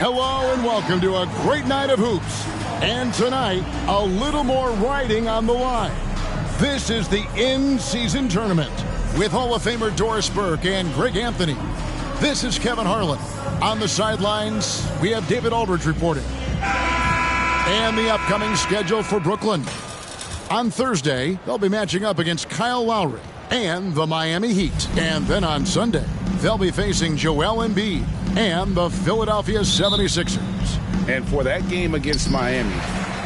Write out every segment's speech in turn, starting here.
Hello and welcome to a great night of hoops. And tonight, a little more riding on the line. This is the in-season tournament with Hall of Famer Doris Burke and Greg Anthony. This is Kevin Harlan. On the sidelines, we have David Aldridge reporting. And the upcoming schedule for Brooklyn. On Thursday, they'll be matching up against Kyle Lowry and the Miami Heat. And then on Sunday, they'll be facing Joel Embiid and the Philadelphia 76ers. And for that game against Miami,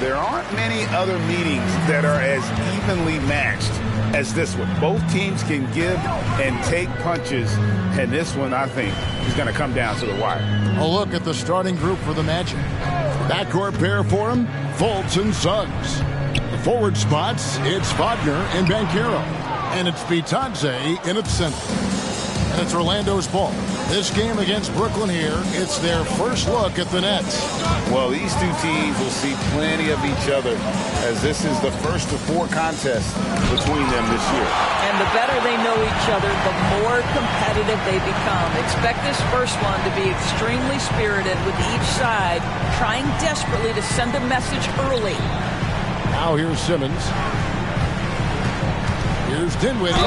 there aren't many other meetings that are as evenly matched as this one. Both teams can give and take punches, and this one, I think, is going to come down to the wire. A look at the starting group for the Magic. Backcourt pair for them, Fultz and Suggs. The forward spots, it's Wagner and Banchero. And it's Bitadze in its center. And it's Orlando's ball. This game against Brooklyn here, it's their first look at the Nets. Well, these two teams will see plenty of each other as this is the first of 4 contests between them this year. And the better they know each other, the more competitive they become. Expect this first one to be extremely spirited with each side trying desperately to send a message early. Now here's Simmons. Here's Dinwiddie.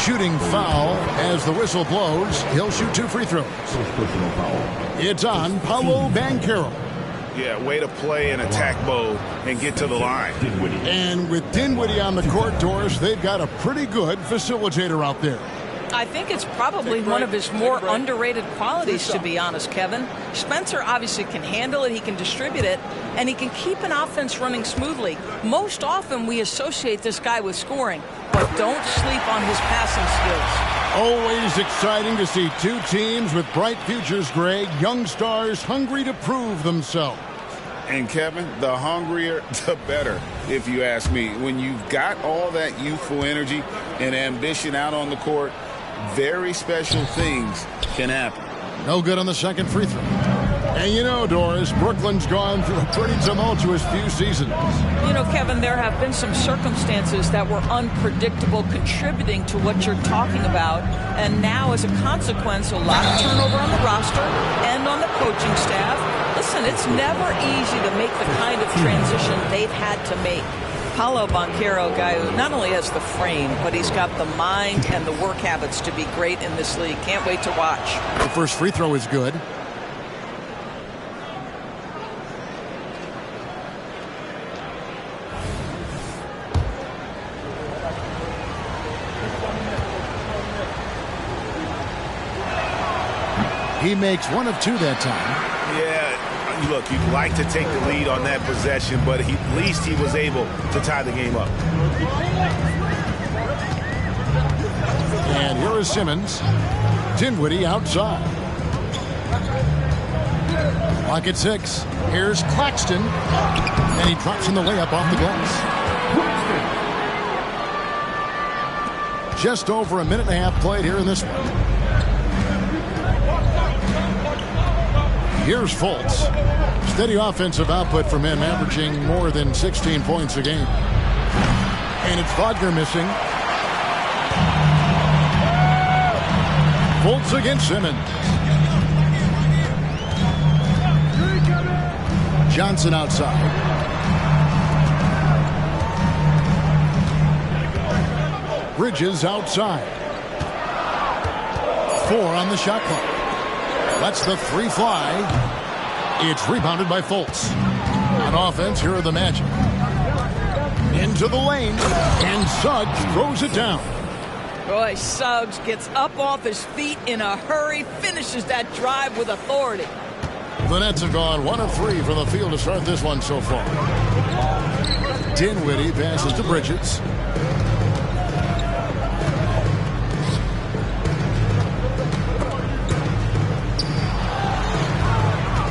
Shooting foul as the whistle blows. He'll shoot 2 free throws. It's on Paolo Banchero. Yeah, way to play and attack mode and get to the line. And with Dinwiddie on the court, Doris, they've got a pretty good facilitator out there. I think it's probably one of his more underrated qualities, to be honest, Kevin. Spencer obviously can handle it, he can distribute it, and he can keep an offense running smoothly. Most often we associate this guy with scoring, but don't sleep on his passing skills. Always exciting to see 2 teams with bright futures, Greg. Young stars hungry to prove themselves. And Kevin, the hungrier, the better, if you ask me. When you've got all that youthful energy and ambition out on the court, very special things can happen. No good on the second free throw. And you know, Doris, Brooklyn's gone through a pretty tumultuous few seasons. You know, Kevin, there have been some circumstances that were unpredictable contributing to what you're talking about. And now, as a consequence, a lot of turnover on the roster and on the coaching staff. Listen, it's never easy to make the kind of transition they've had to make. Paolo Banchero, a guy who not only has the frame, but he's got the mind and the work habits to be great in this league. Can't wait to watch. The first free throw is good. He makes 1 of 2 that time. Yeah, look, you'd like to take the lead on that possession, but at least he was able to tie the game up. And here is Simmons. Dinwiddie outside. Clock at 6. Here's Claxton. And he drops in the layup off the glass. Just over a minute and a half played here in this one. Here's Fultz. Steady offensive output from him, averaging more than 16 points a game. And it's Wagner missing. Fultz against Simmons. Johnson outside. Bridges outside. 4 on the shot clock. Lets the 3 fly. It's rebounded by Fultz. On offense, here are the Magic. Into the lane, and Suggs throws it down. Boy, Suggs gets up off his feet in a hurry, finishes that drive with authority. The Nets have gone 1 of 3 from the field to start this one so far. Dinwiddie passes to Bridges.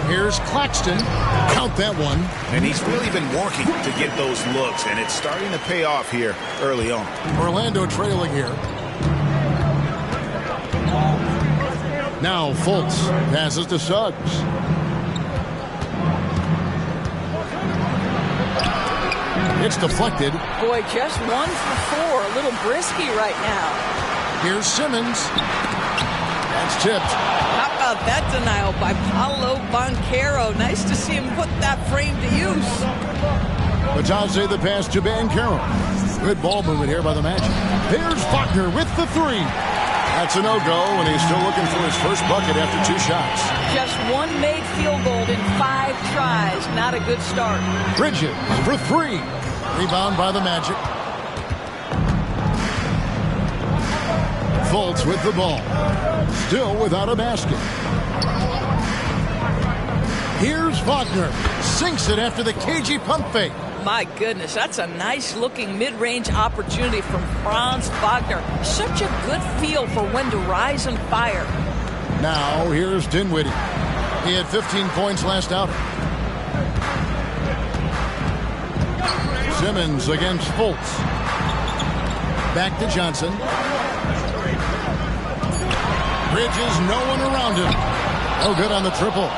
Here's Claxton. Count that one. And he's really been working to get those looks, and it's starting to pay off here early on. Orlando trailing here. Now Fultz passes to Suggs. It's deflected. Boy, just 1 for 4. A little brisky right now. Here's Simmons. That's tipped. about that denial by Paolo Banchero? Nice to see him put that frame to use. Batazzi the pass to Banchero. Good ball movement here by the Magic. There's Wagner with the three. That's a no-go, and he's still looking for his first bucket after 2 shots. Just one made field goal in 5 tries. Not a good start. Bridges for 3. Rebound by the Magic. Fultz with the ball. Still without a basket. Here's Wagner. Sinks it after the cagey pump fake. My goodness, that's a nice-looking mid-range opportunity from Franz Wagner. Such a good feel for when to rise and fire. Now, here's Dinwiddie. He had 15 points last outing. Simmons against Fultz. Back to Johnson. Bridges, no one around him. Oh, good on the triple.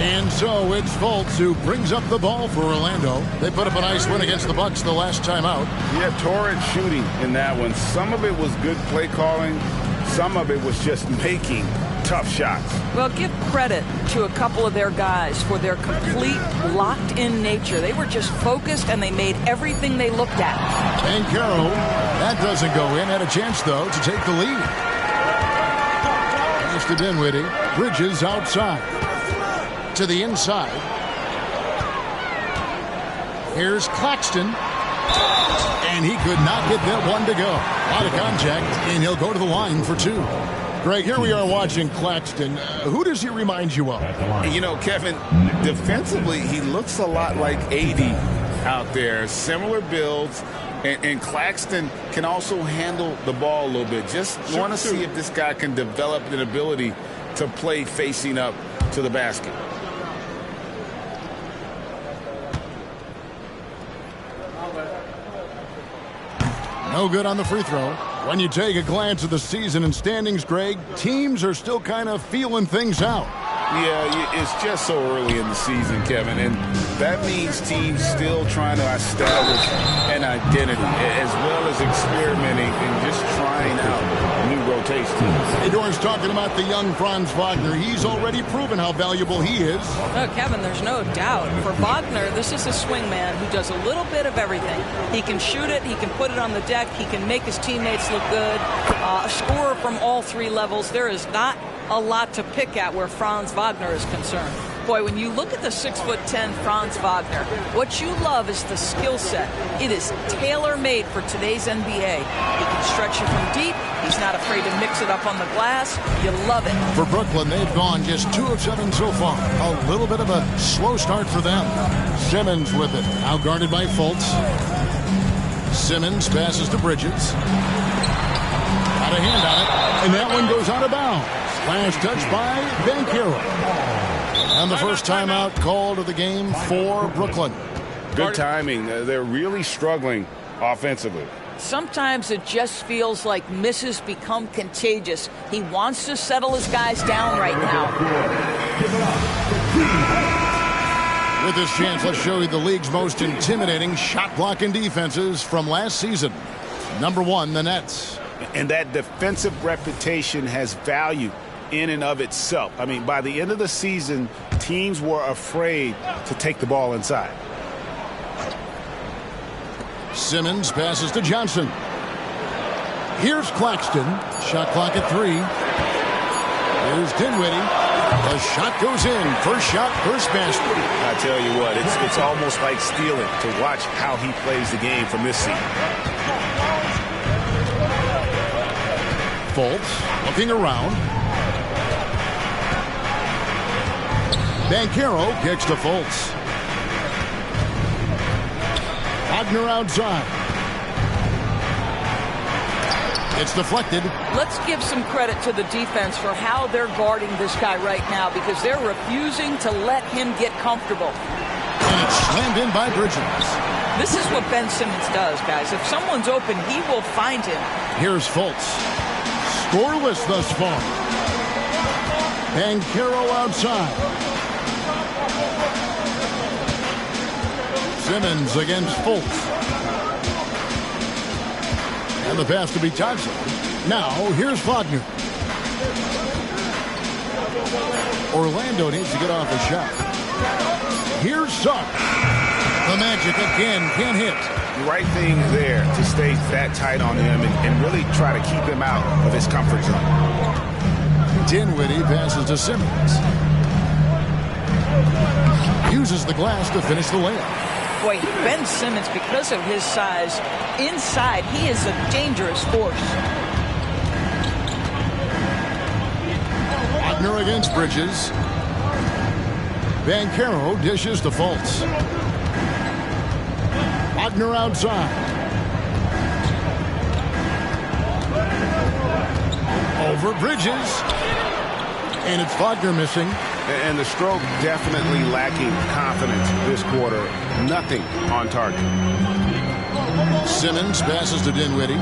And so it's Fultz who brings up the ball for Orlando. They put up a nice win against the Bucks the last time out. Yeah, torrid shooting in that one. Some of it was good play calling. Some of it was just making tough shots. Well, give credit to a couple of their guys for their complete locked-in nature. They were just focused, and they made everything they looked at. Banchero, that doesn't go in. Had a chance, though, to take the lead. Pass to Dinwiddie. Bridges outside. To the inside. Here's Claxton. And he could not get that one to go. A lot of contact, and he'll go to the line for 2. Greg, here we are watching Claxton. Who does he remind you of? You know, Kevin, defensively, he looks a lot like AD out there. Similar builds. And Claxton can also handle the ball a little bit. Just want to see if this guy can develop an ability to play facing up to the basket. No good on the free throw. When you take a glance at the season and standings, Greg, teams are still kind of feeling things out. Yeah, it's just so early in the season, Kevin, and that means teams still trying to establish an identity as well as experimenting and just trying out new rotations. Hey, Doran's talking about the young Franz Wagner. He's already proven how valuable he is. Oh, Kevin, there's no doubt. For Wagner, this is a swingman who does a little bit of everything. He can shoot it, he can put it on the deck, he can make his teammates look good. A scorer from all 3 levels. There is not a lot to pick at where Franz Wagner is concerned. Boy, when you look at the 6'10" Franz Wagner, what you love is the skill set. It is tailor-made for today's NBA. He can stretch you from deep. He's not afraid to mix it up on the glass. You love it. For Brooklyn, they've gone just 2 of 7 so far. A little bit of a slow start for them. Simmons with it. Now guarded by Fultz. Simmons passes to Bridges. Got a hand on it. And that one goes out of bounds. Last touch by Banchero. And the first timeout called of the game for Brooklyn. Good timing. They're really struggling offensively. Sometimes it just feels like misses become contagious. He wants to settle his guys down right now. With this chance, let's show you the league's most intimidating shot blocking defenses from last season. Number 1, the Nets. And that defensive reputation has value in and of itself. I mean, by the end of the season, teams were afraid to take the ball inside. Simmons passes to Johnson. Here's Claxton. Shot clock at 3. Here's Dinwiddie. The shot goes in. First shot, first basket. I tell you what, it's almost like stealing to watch how he plays the game from this seat. Fultz looking around. Banchero kicks to Fultz. Wagner outside. It's deflected. Let's give some credit to the defense for how they're guarding this guy right now, because they're refusing to let him get comfortable. And it's slammed in by Bridges. This is what Ben Simmons does, guys. If someone's open, he will find him. Here's Fultz. Scoreless thus far. Banchero outside. Simmons against Fultz. And the pass to Batazzi. Now, here's Wagner. Orlando needs to get off a shot. Here's Suggs. The Magic again can't hit. The right thing there to stay that tight on him and really try to keep him out of his comfort zone. Dinwiddie passes to Simmons. Uses the glass to finish the layup. Boy, Ben Simmons, because of his size, inside, he is a dangerous force. Wagner against Bridges. Banchero dishes to Fultz. Wagner outside. Over Bridges. And it's Wagner missing. And the stroke definitely lacking confidence this quarter. Nothing on target. Simmons passes to Dinwiddie.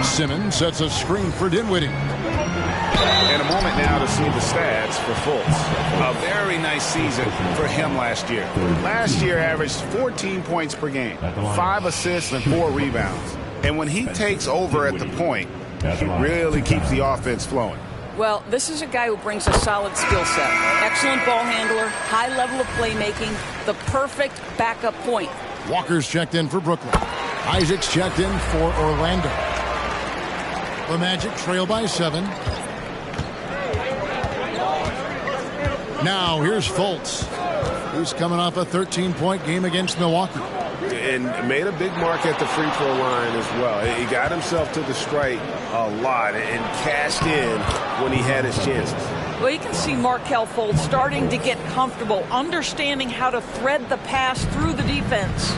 Simmons sets a screen for Dinwiddie. And a moment now to see the stats for Fultz. A very nice season for him last year. Last year averaged 14 points per game, 5 assists and 4 rebounds. And when he takes over at the point, he really keeps the offense flowing. Well, this is a guy who brings a solid skill set. Excellent ball handler, high level of playmaking, the perfect backup point. Walker's checked in for Brooklyn. Isaac's checked in for Orlando. The Magic trail by 7. Now here's Fultz. He's coming off a 13-point game against Milwaukee. And made a big mark at the free throw line as well. He got himself to the strike a lot and cashed in when he had his chances. Well, you can see Markelle Fultz starting to get comfortable, understanding how to thread the pass through the defense.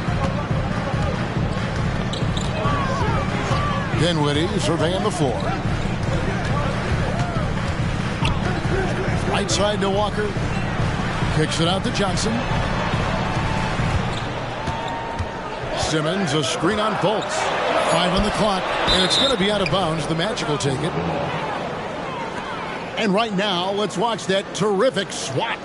Dinwiddie surveying the floor. Right side to Walker. Kicks it out to Johnson. Simmons, a screen on Fultz. 5 on the clock, and it's going to be out of bounds. The Magic will take it. And right now, let's watch that terrific swat.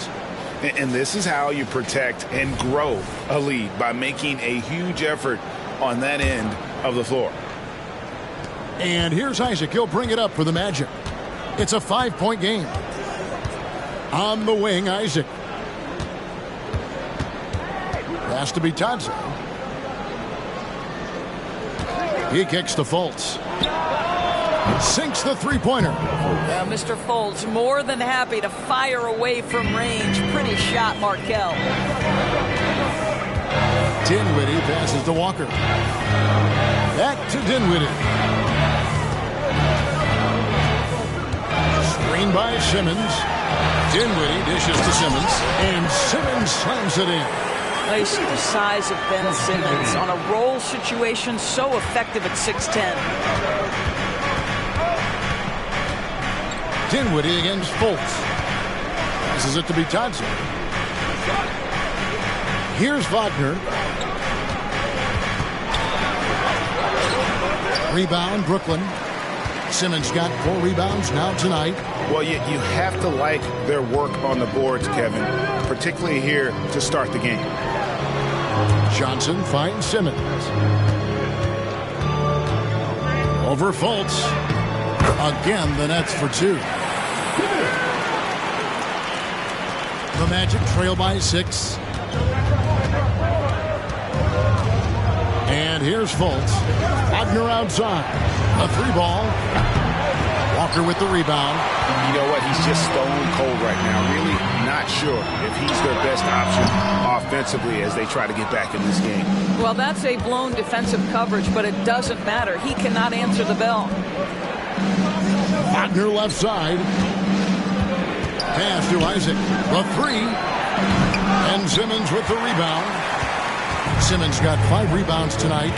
And this is how you protect and grow a lead, by making a huge effort on that end of the floor. And here's Isaac. He'll bring it up for the Magic. It's a 5-point game. On the wing, Isaac. Has to be Tadze. He kicks to Fultz. Sinks the three-pointer. Mr. Fultz more than happy to fire away from range. Pretty shot, Markelle. Dinwiddie passes to Walker. Back to Dinwiddie. Screen by Simmons. Dinwiddie dishes to Simmons. And Simmons slams it in. Now you see the size of Ben Simmons on a roll situation, so effective at 6'10". Dinwiddie against Fultz. This is it to be Tadze. Here's Wagner. Rebound, Brooklyn. Simmons got 4 rebounds now tonight. Well, you have to like their work on the boards, Kevin, particularly here to start the game. Johnson finds Simmons. Over Fultz. Again, the Nets for 2. The Magic trail by 6. And here's Fultz. Wagner outside. A 3-ball. Walker with the rebound. You know what? He's just stone cold right now. Really not sure if he's their best option offensively as they try to get back in this game. Well, that's a blown defensive coverage, but it doesn't matter. He cannot answer the bell. Wagner left side. Pass to Isaac. The 3. And Simmons with the rebound. Simmons got 5 rebounds tonight.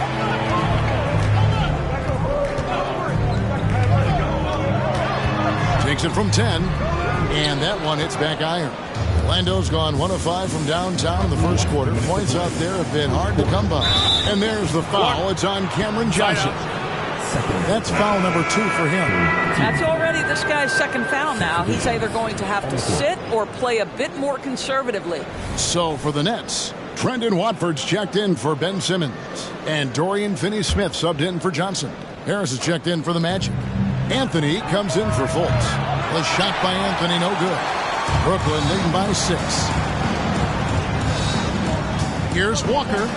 Takes it from 10. And that one hits back iron. Orlando's gone 1 of 5 from downtown in the first quarter. Points out there have been hard to come by. And there's the foul. It's on Cameron Johnson. That's foul number 2 for him. That's already this guy's second foul now. He's either going to have to sit or play a bit more conservatively. So for the Nets, Trendon Watford's checked in for Ben Simmons. And Dorian Finney-Smith subbed in for Johnson. Harris is checked in for the Magic. Anthony comes in for Fultz. The shot by Anthony, no good. Brooklyn leading by 6. Here's Walker.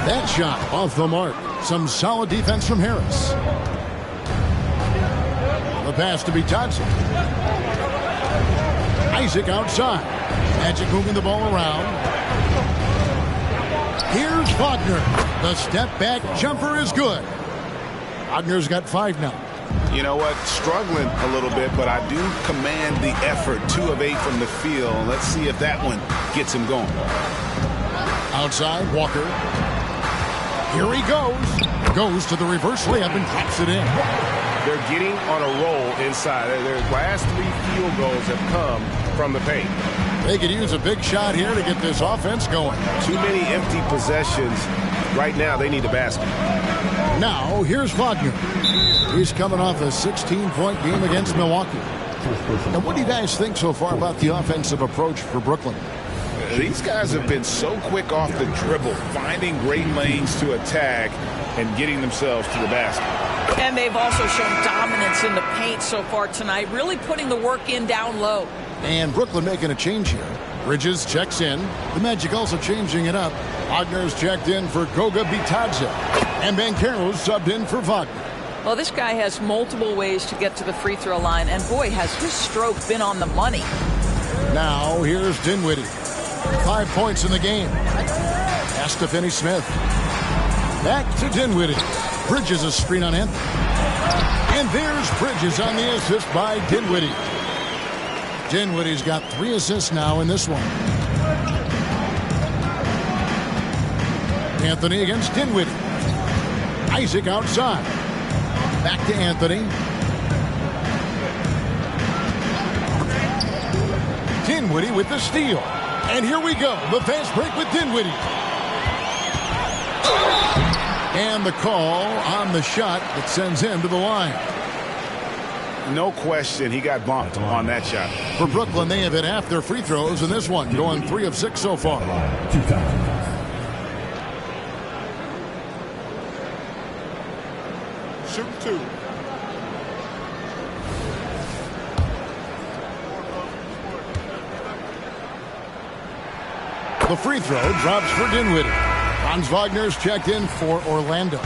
That shot off the mark. Some solid defense from Harris. The pass to Bitadze. Isaac outside. Magic moving the ball around. Here's Wagner. The step back jumper is good. Wagner's got 5 now. You know what? Struggling a little bit, but I do command the effort. 2 of 8 from the field. Let's see if that one gets him going. Outside, Walker. Here he goes. Goes to the reverse layup and drops it in. They're getting on a roll inside. Their last 3 field goals have come from the paint. They could use a big shot here to get this offense going. Too many empty possessions. Right now, they need a basket. Now, here's Wagner. He's coming off a 16-point game against Milwaukee. And what do you guys think so far about the offensive approach for Brooklyn? These guys have been so quick off the dribble, finding great lanes to attack and getting themselves to the basket. And they've also shown dominance in the paint so far tonight, really putting the work in down low. And Brooklyn making a change here. Bridges checks in. The Magic also changing it up. Wagner's checked in for Goga Bitadze. And Banchero's subbed in for Wagner. Well, this guy has multiple ways to get to the free throw line, and boy, has his stroke been on the money. Now, here's Dinwiddie. 5 points in the game. Pass to Finney-Smith. Back to Dinwiddie. Bridges a screen on Anthony. And there's Bridges on the assist by Dinwiddie. Dinwiddie's got 3 assists now in this one. Anthony against Dinwiddie. Isaac outside. Back to Anthony. Dinwiddie with the steal. And here we go. The fast break with Dinwiddie. And the call on the shot that sends him to the line. No question, he got bumped on that shot. For Brooklyn, they have hit half their free throws in this one, going 3 of 6 so far. Shoot 2. The free throw drops for Dinwiddie. Franz Wagner's checked in for Orlando.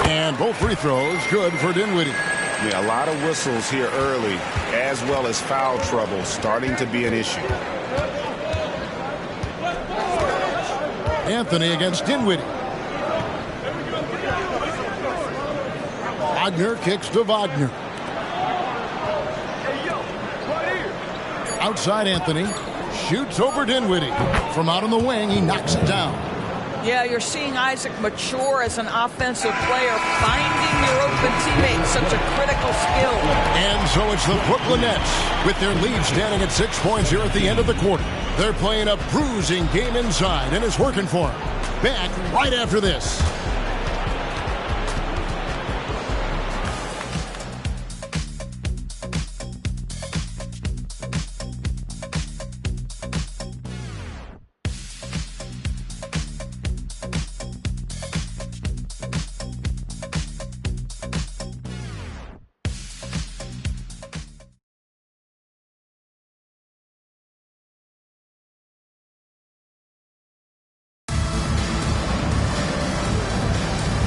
And both free throws good for Dinwiddie. Yeah, a lot of whistles here early, as well as foul trouble starting to be an issue. Anthony against Dinwiddie. Wagner kicks to Wagner. Outside Anthony. Shoots over Dinwiddie. From out on the wing, he knocks it down. Yeah, you're seeing Isaac mature as an offensive player, finding your open teammates, such a critical skill. And so it's the Brooklyn Nets with their lead standing at 6 points here at the end of the quarter. They're playing a bruising game inside, and it's working for them. Back right after this.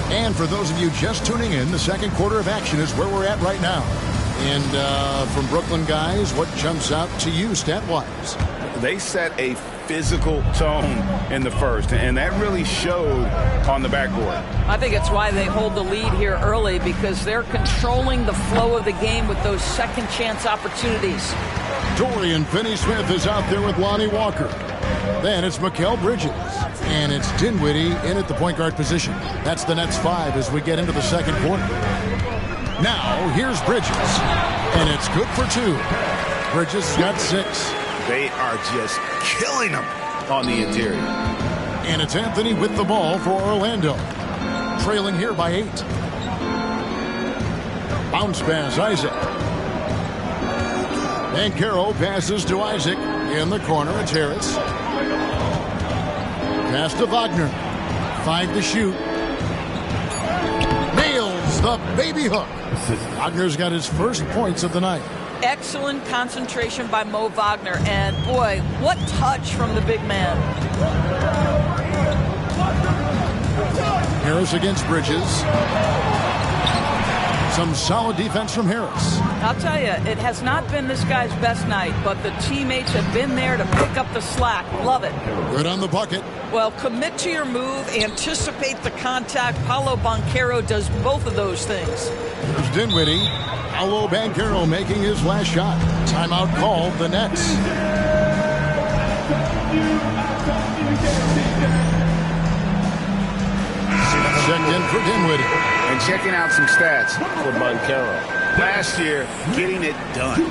And for those of you just tuning in, the second quarter of action is where we're at right now. And from Brooklyn guys, what jumps out to you stat-wise? They set a physical tone in the first, and that really showed on the backboard. I think it's why they hold the lead here early, because they're controlling the flow of the game with those second chance opportunities. Dorian Finney-Smith is out there with Lonnie Walker. Then it's Mikal Bridges. And it's Dinwiddie in at the point guard position. That's the Nets 5 as we get into the second quarter. Now, here's Bridges. And it's good for 2. Bridges got 6. They are just killing them on the interior. And it's Anthony with the ball for Orlando. Trailing here by 8. Bounce pass, Isaac. Banchero passes to Isaac. In the corner, it's Harris. Pass to Wagner. 5 to shoot. There's the baby hook. Wagner's got his first points of the night. Excellent concentration by Mo Wagner. And, boy, what touch from the big man. Harris against Bridges. Some solid defense from Harris. I'll tell you, it has not been this guy's best night, but the teammates have been there to pick up the slack. Love it. Good on the bucket. Well, commit to your move, anticipate the contact. Paolo Banchero does both of those things. Here's Dinwiddie. Paolo Banchero making his last shot. Timeout called the Nets. Checked in for Dinwiddie. And checking out some stats for Banchero. Last year, getting it done.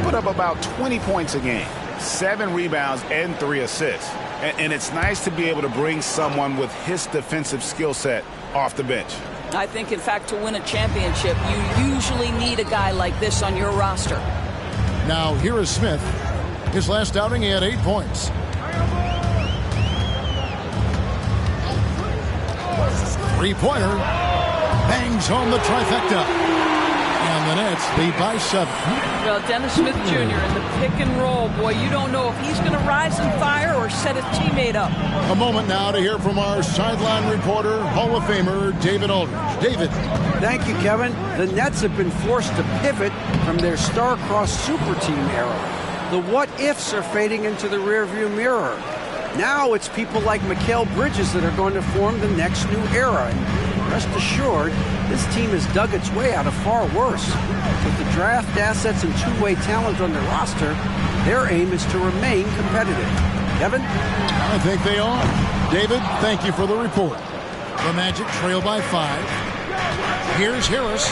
Put up about 20 points a game, 7 rebounds, and 3 assists. And it's nice to be able to bring someone with his defensive skill set off the bench. I think, in fact, to win a championship, you usually need a guy like this on your roster. Now, here is Smith. His last outing, he had 8 points. Three-pointer. Bangs home the trifecta. And the Nets lead by 7. Well, Dennis Smith Jr. in the pick and roll. Boy, you don't know if he's going to rise and fire or set his teammate up. A moment now to hear from our sideline reporter, Hall of Famer David Aldridge. David. Thank you, Kevin. The Nets have been forced to pivot from their star-crossed super team era. The what-ifs are fading into the rearview mirror. Now it's people like Mikal Bridges that are going to form the next new era. And rest assured, this team has dug its way out of far worse. With the draft assets and two-way talent on their roster, their aim is to remain competitive. Kevin? I think they are. David, thank you for the report. The Magic trail by 5. Here's Harris.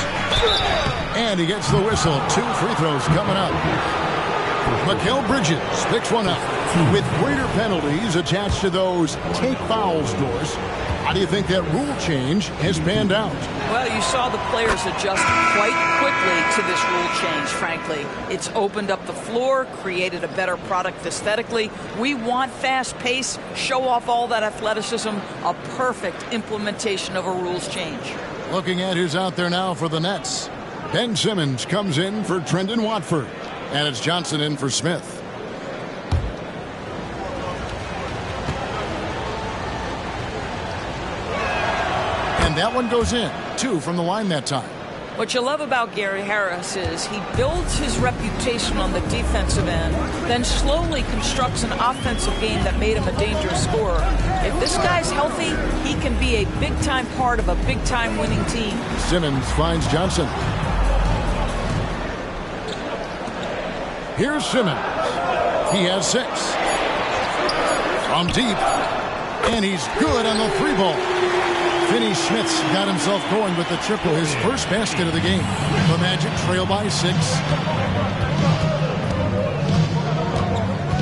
And he gets the whistle. 2 free throws coming up. Mikal Bridges picks one up. With greater penalties attached to those take fouls, Doris, how do you think that rule change has panned out? Well, you saw the players adjust quite quickly to this rule change, frankly. It's opened up the floor, created a better product aesthetically. We want fast pace, show off all that athleticism, a perfect implementation of a rules change. Looking at who's out there now for the Nets. Ben Simmons comes in for Trendon Watford. And it's Johnson in for Smith. And that one goes in. 2 from the line that time. What you love about Gary Harris is he builds his reputation on the defensive end, then slowly constructs an offensive game that made him a dangerous scorer. If this guy's healthy, he can be a big-time part of a big-time winning team. Simmons finds Johnson. Here's Simmons. He has 6. From deep. And he's good on the 3-ball. Finney Smith's got himself going with the triple, his first basket of the game. The Magic trail by 6.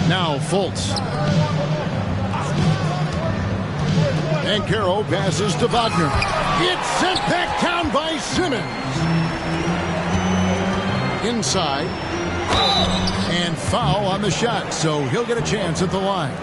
Now Fultz. And Banchero passes to Wagner. It's sent back down by Simmons. Inside. And foul on the shot, so he'll get a chance at the line.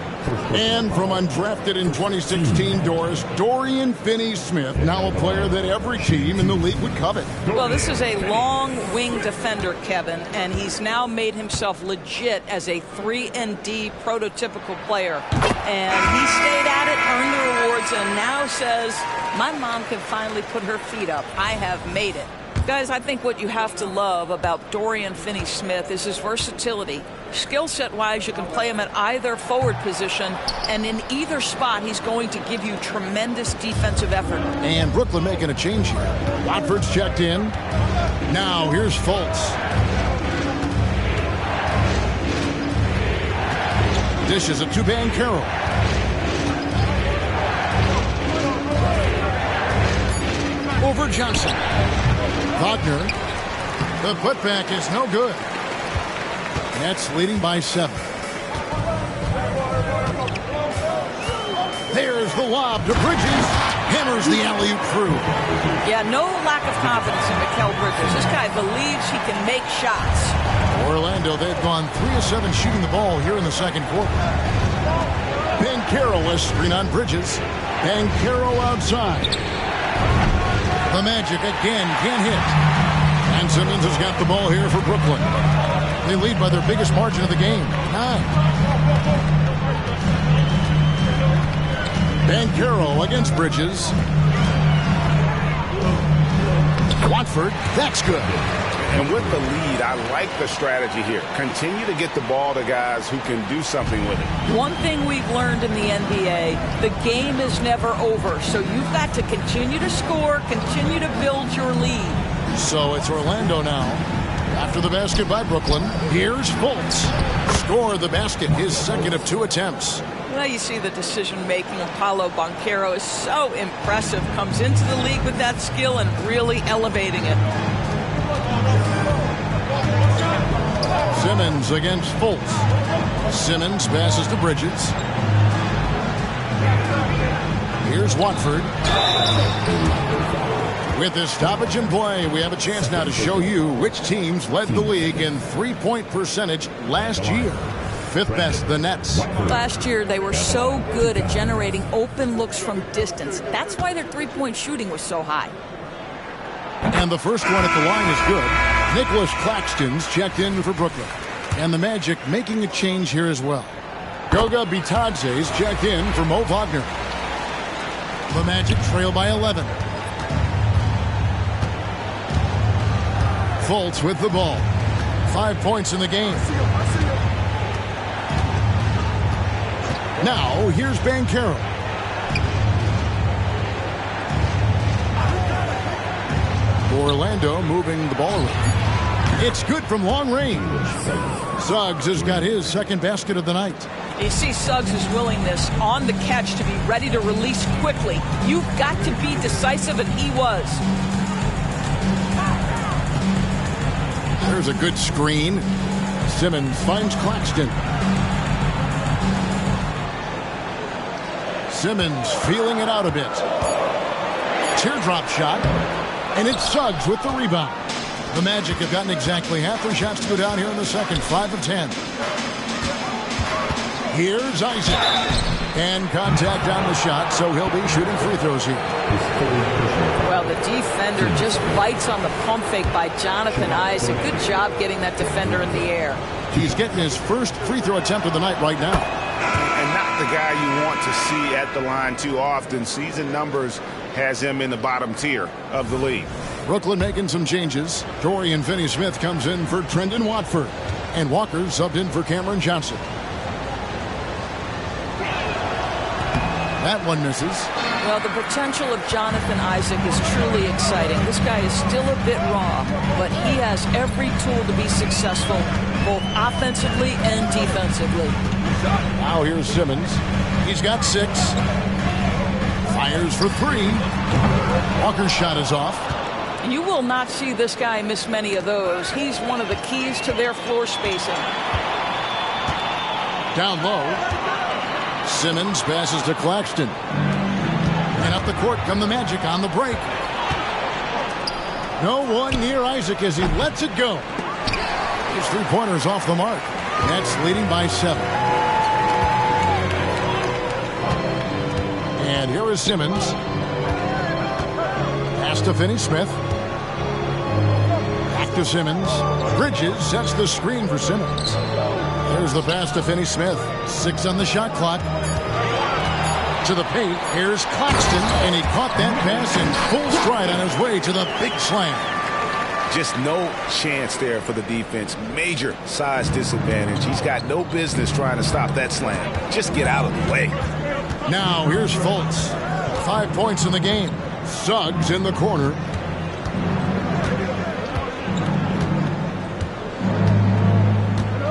And from undrafted in 2016, Doris, Dorian Finney-Smith, now a player that every team in the league would covet. Well, this is a long wing defender, Kevin, and he's now made himself legit as a 3-and-D prototypical player. And he stayed at it, earned the rewards, and now says, my mom can finally put her feet up. I have made it. Guys, I think what you have to love about Dorian Finney-Smith is his versatility. Skill set-wise, you can play him at either forward position, and in either spot, he's going to give you tremendous defensive effort. And Brooklyn making a change here. Watford's checked in. Now here's Fultz. Dishes it to Banchero. Over Johnson. Wagner. The putback is no good. Nets leading by 7. There's the lob to Bridges. Hammers the alley-oop through. Yeah, no lack of confidence in Mikal Bridges. This guy believes he can make shots. Orlando, they've gone 3 of 7 shooting the ball here in the second quarter. Banchero, a screen on Bridges. Banchero outside. The Magic again can't hit. And Simmons has got the ball here for Brooklyn. They lead by their biggest margin of the game, 9. Banchero against Bridges. Watford, that's good. And with the lead, I like the strategy here. Continue to get the ball to guys who can do something with it. One thing we've learned in the NBA, the game is never over. So you've got to continue to score, continue to build your lead. So it's Orlando now. After the basket by Brooklyn, here's Fultz. Score the basket, his second of 2 attempts. Well, you see the decision-making of Paolo Banchero is so impressive. Comes into the league with that skill and really elevating it. Simmons against Fultz. Simmons passes to Bridges. Here's Watford. With this stoppage in play, we have a chance now to show you which teams led the league in three-point percentage last year. 5th best, the Nets. Last year, they were so good at generating open looks from distance. That's why their three-point shooting was so high. And the first one at the line is good. Nicholas Claxton's checked in for Brooklyn. And the Magic making a change here as well. Goga Bitadze's checked in for Mo Wagner. The Magic trail by 11. Fultz with the ball. 5 points in the game. Now, here's Banchero. Orlando moving the ball around. It's good from long range. Suggs has got his second basket of the night. You see Suggs' willingness on the catch to be ready to release quickly. You've got to be decisive, and he was. There's a good screen. Simmons finds Claxton. Simmons feeling it out a bit. Teardrop shot. And it's Suggs with the rebound. The Magic have gotten exactly half their shots to go down here in the second. 5 of 10. Here's Isaac. And contact on the shot, so he'll be shooting free throws here. Well, the defender just bites on the pump fake by Jonathan Isaac. Good job getting that defender in the air. He's getting his first free throw attempt of the night right now. And not the guy you want to see at the line too often. Season numbers has him in the bottom tier of the league. Brooklyn making some changes. Dorian Finney-Smith comes in for Trendon Watford. And Walker subbed in for Cameron Johnson. That one misses. Well, the potential of Jonathan Isaac is truly exciting. This guy is still a bit raw, but he has every tool to be successful, both offensively and defensively. Now here's Simmons. He's got 6. Fires for 3. Walker's shot is off. You will not see this guy miss many of those. He's one of the keys to their floor spacing. Down low. Simmons passes to Claxton. And up the court come the Magic on the break. No one near Isaac as he lets it go. His three-pointer's off the mark. Nets leading by 7. And here is Simmons. Pass to Finney-Smith. Back to Simmons. Bridges sets the screen for Simmons. There's the pass to Finney-Smith. 6 on the shot clock. To the paint. Here's Claxton, and he caught that pass in full stride on his way to the big slam. Just no chance there for the defense. Major size disadvantage. He's got no business trying to stop that slam. Just get out of the way. Now here's Fultz. 5 points in the game. Suggs in the corner.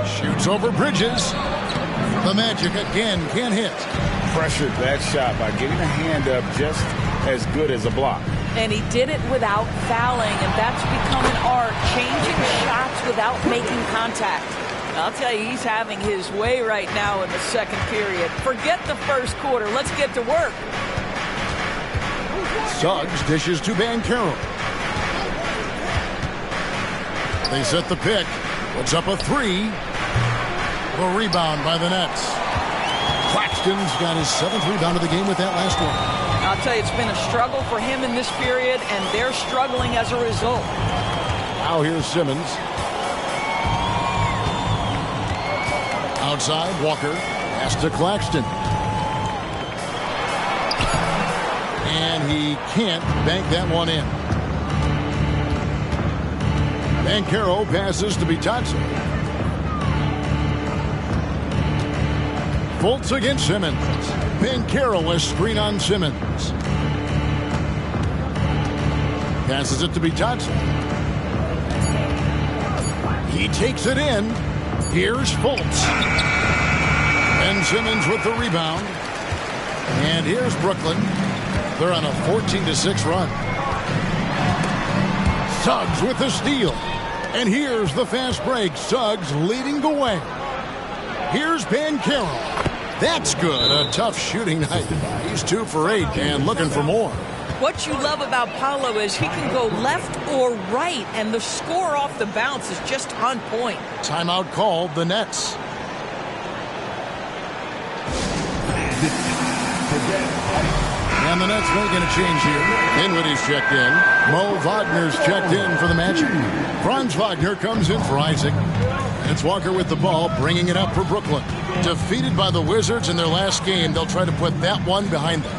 Shoots over Bridges. The Magic again can't hit. Pressured that shot by getting a hand up just as good as a block. And he did it without fouling, and that's become an art, changing shots without making contact. I'll tell you, he's having his way right now in the second period. Forget the first quarter. Let's get to work. Suggs dishes to Banchero. They set the pick. Puts up a 3. A rebound by the Nets. Claxton's got his 7th rebound of the game with that last one. I'll tell you, it's been a struggle for him in this period, and they're struggling as a result. Now here's Simmons. Outside, Walker pass to Claxton. And he can't bank that one in. Banchero passes to Bitadze. Fultz against Simmons. Banchero a screen on Simmons. Passes it to Bitadze. He takes it in. Here's Fultz. And Simmons with the rebound. And here's Brooklyn. They're on a 14-6 run. Suggs with the steal. And here's the fast break. Suggs leading the way. Here's Banchero. That's good. A tough shooting night. He's 2 for 8 and looking for more. What you love about Paolo is he can go left or right, and the score off the bounce is just on point. Timeout called, the Nets. And the Nets making a change here. Dinwiddie's checked in. Mo Wagner's checked in for the Magic. Franz Wagner comes in for Isaac. It's Walker with the ball, bringing it up for Brooklyn. Defeated by the Wizards in their last game, they'll try to put that one behind them.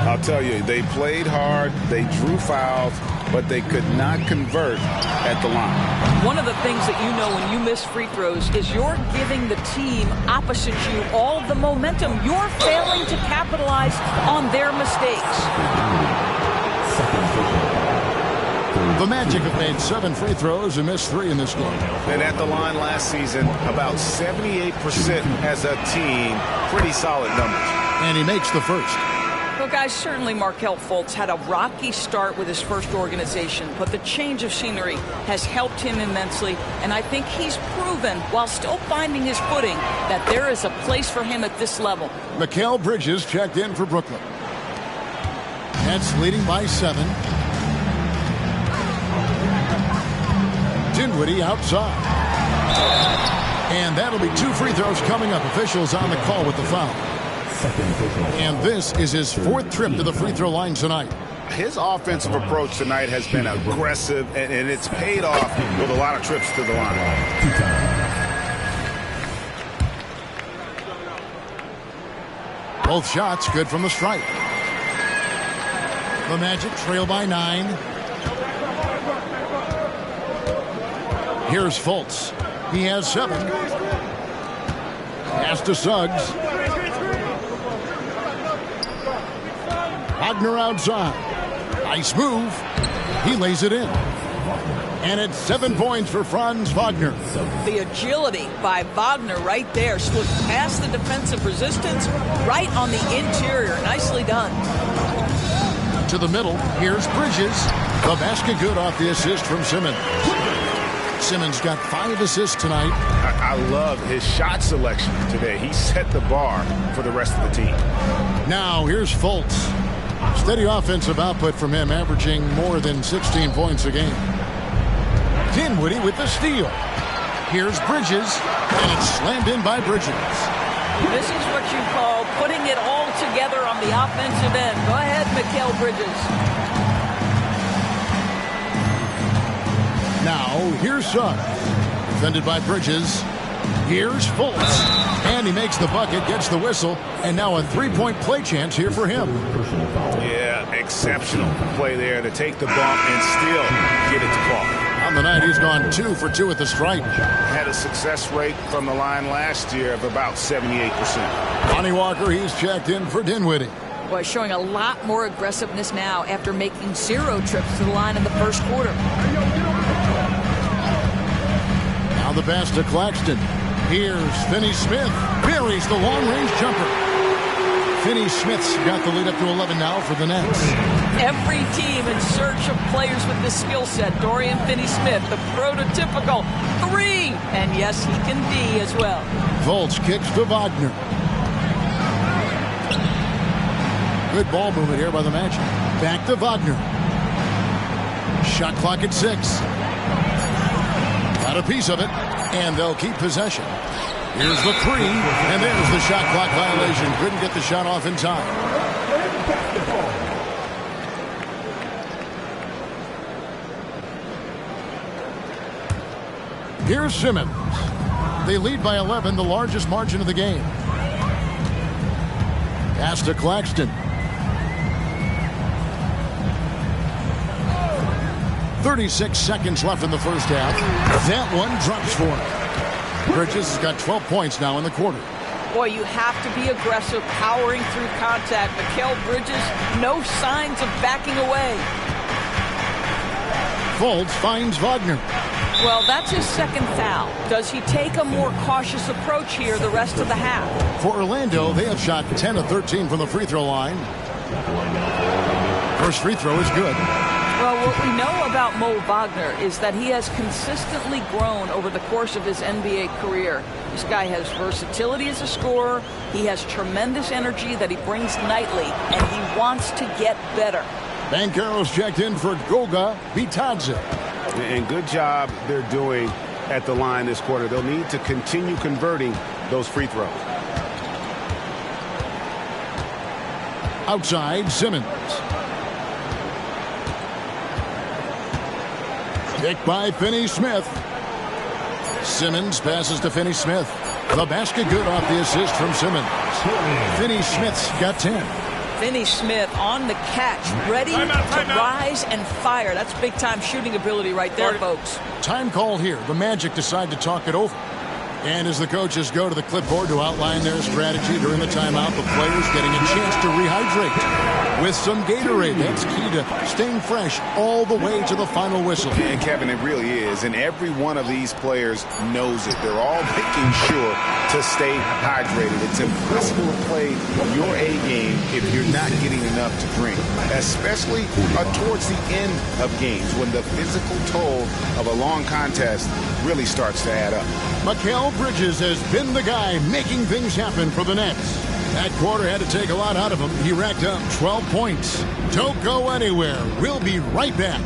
I'll tell you, they played hard, they drew fouls, but they could not convert at the line. One of the things that you know when you miss free throws is you're giving the team opposite you all the momentum. You're failing to capitalize on their mistakes. The Magic have made 7 free throws and missed 3 in this game. And at the line last season, about 78% as a team. Pretty solid numbers. And he makes the first. Well, guys, certainly Markelle Fultz had a rocky start with his first organization, but the change of scenery has helped him immensely, and I think he's proven, while still finding his footing, that there is a place for him at this level. Mikal Bridges checked in for Brooklyn. Nets leading by 7. Dinwiddie outside. And that'll be 2 free throws coming up. Officials on the call with the foul. And this is his 4th trip to the free throw line tonight. His offensive approach tonight has been aggressive, and it's paid off with a lot of trips to the line. Both shots good from the stripe. The Magic trail by 9. Here's Fultz. He has 7. Pass to Suggs. Wagner outside. Nice move. He lays it in. And it's 7 points for Franz Wagner. The agility by Wagner right there. Slipped past the defensive resistance, right on the interior. Nicely done. To the middle. Here's Bridges. The basket good off the assist from Simmons. Simmons got 5 assists tonight. I love his shot selection today. He set the bar for the rest of the team. Now here's Fultz. Steady offensive output from him, averaging more than 16 points a game. Dinwiddie with the steal. Here's Bridges, and it's slammed in by Bridges. This is what you call putting it all together on the offensive end. Go ahead, Mikal Bridges. Now, here's Suggs. Defended by Bridges. Here's Fultz. And he makes the bucket, gets the whistle, and now a 3-point play chance here for him. Yeah, exceptional play there to take the bump and still get it to fall. On the night, he's gone 2 for 2 at the stripe. Had a success rate from the line last year of about 78%. Lonnie Walker, he's checked in for Dinwiddie. Boy, showing a lot more aggressiveness now after making 0 trips to the line in the first quarter. Now the pass to Claxton. Here's Finney-Smith. Buries the long-range jumper. Finney-Smith's got the lead up to 11 now for the Nets. Every team in search of players with this skill set. Dorian Finney-Smith, the prototypical 3. And yes, he can D as well. Fultz kicks to Wagner. Good ball movement here by the Magic. Back to Wagner. Shot clock at 6. Got a piece of it, and they'll keep possession. Here's the 3, and there's the shot clock violation. Couldn't get the shot off in time. Here's Simmons. They lead by 11, the largest margin of the game. Pass to Claxton. 36 seconds left in the first half. That one drops for him. Bridges has got 12 points now in the quarter. Boy, you have to be aggressive, powering through contact. Mikal Bridges, no signs of backing away. Fultz finds Wagner. Well, that's his second foul. Does he take a more cautious approach here the rest of the half? For Orlando, they have shot 10 of 13 from the free throw line. First free throw is good. Well, what we know about Mo Wagner is that he has consistently grown over the course of his NBA career. This guy has versatility as a scorer. He has tremendous energy that he brings nightly, and he wants to get better. Banchero's checked in for Goga Bitadze. And good job they're doing at the line this quarter. They'll need to continue converting those free throws. Outside, Simmons. Picked by Finney-Smith. Simmons passes to Finney-Smith. The basket good off the assist from Simmons. Finney-Smith's got 10. Finney-Smith on the catch, ready to rise and fire. That's big-time shooting ability right there, folks. Time called here. The Magic decide to talk it over. And as the coaches go to the clipboard to outline their strategy during the timeout, the players getting a chance to rehydrate with some Gatorade. That's key to staying fresh all the way to the final whistle. And Kevin, it really is. And every one of these players knows it. They're all making sure to stay hydrated. It's impossible to play your A game if you're not getting enough to drink, especially towards the end of games when the physical toll of a long contest really starts to add up. Mikal Bridges has been the guy making things happen for the Nets. That quarter had to take a lot out of him. He racked up 12 points. Don't go anywhere. We'll be right back.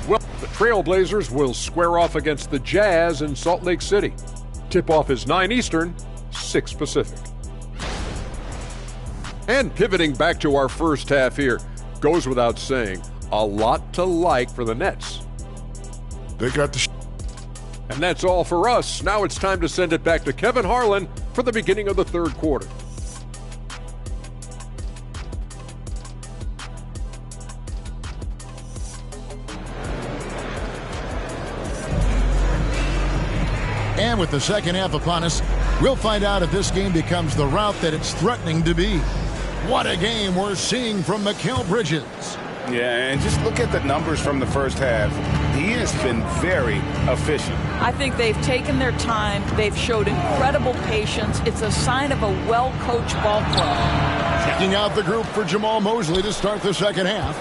Well, the Trailblazers will square off against the Jazz in Salt Lake City. Tip-off is 9 Eastern, 6 Pacific. And pivoting back to our first half here, goes without saying, a lot to like for the Nets. They got the And that's all for us. Now it's time to send it back to Kevin Harlan for the beginning of the third quarter. And with the second half upon us, we'll find out if this game becomes the route that it's threatening to be. What a game we're seeing from Mikal Bridges. Yeah, and just look at the numbers from the first half. He has been very efficient. I think they've taken their time. They've showed incredible patience. It's a sign of a well-coached ball club. Checking out the group for Jamal Mosley to start the second half.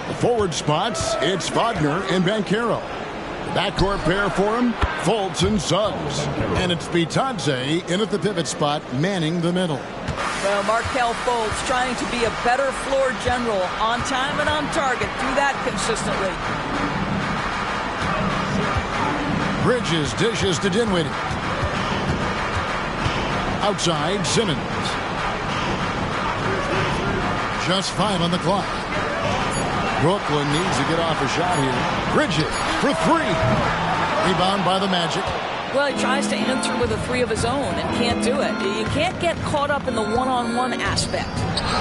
The forward spots, it's Wagner and Banchero. Backcourt pair for him, Fultz and Suggs. And it's Bitadze in at the pivot spot, manning the middle. Well, Markelle Fultz trying to be a better floor general, on time and on target. Do that consistently. Bridges dishes to Dinwiddie. Outside, Simmons. Just 5 on the clock. Brooklyn needs to get off a shot here. Bridges for 3. Rebound by the Magic. Well, he tries to answer with a 3 of his own and can't do it. You can't get caught up in the one-on-one aspect.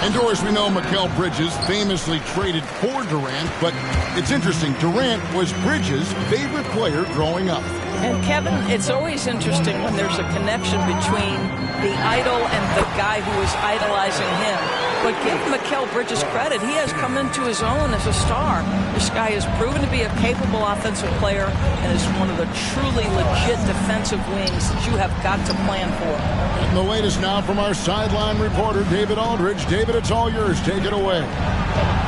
And Doris, we know Mikal Bridges famously traded for Durant, but it's interesting. Durant was Bridges' favorite player growing up. And Kevin, it's always interesting when there's a connection between the idol and the guy who is idolizing him. But give Mikal Bridges credit. He has come into his own as a star. This guy has proven to be a capable offensive player and is one of the truly legit defensive wings that you have got to plan for. And the latest now from our sideline reporter, David Aldridge. David, it's all yours. Take it away.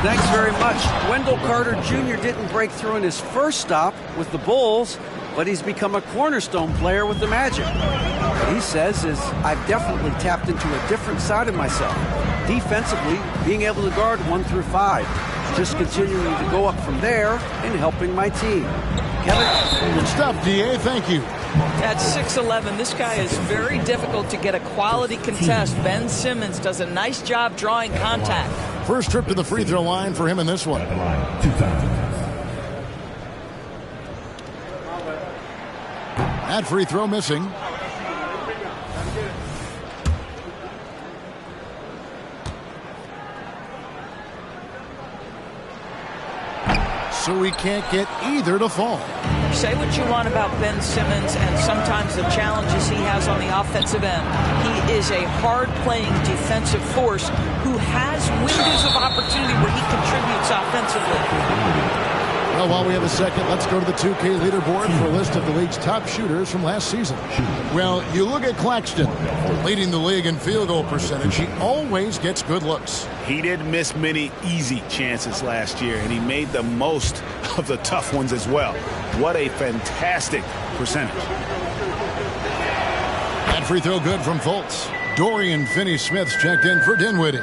Thanks very much. Wendell Carter Jr. didn't break through in his first stop with the Bulls, but he's become a cornerstone player with the Magic. What he says is, I've definitely tapped into a different side of myself. Defensively, being able to guard 1 through 5. just continuing to go up from there and helping my team. Kevin? Good stuff, DA. Thank you. At 6'11", this guy is very difficult to get a quality contest. Ben Simmons does a nice job drawing contact. First trip to the free throw line for him in this one. That free throw missing. So we can't get either to fall. Say what you want about Ben Simmons and sometimes the challenges he has on the offensive end. He is a hard-playing defensive force who has windows of opportunity where he contributes offensively. Well, while we have a second, let's go to the 2K leaderboard for a list of the league's top shooters from last season. Well, you look at Claxton, leading the league in field goal percentage. He always gets good looks. He didn't miss many easy chances last year, and he made the most of the tough ones as well. What a fantastic percentage. That free throw good from Fultz. Dorian Finney-Smith's checked in for Dinwiddie.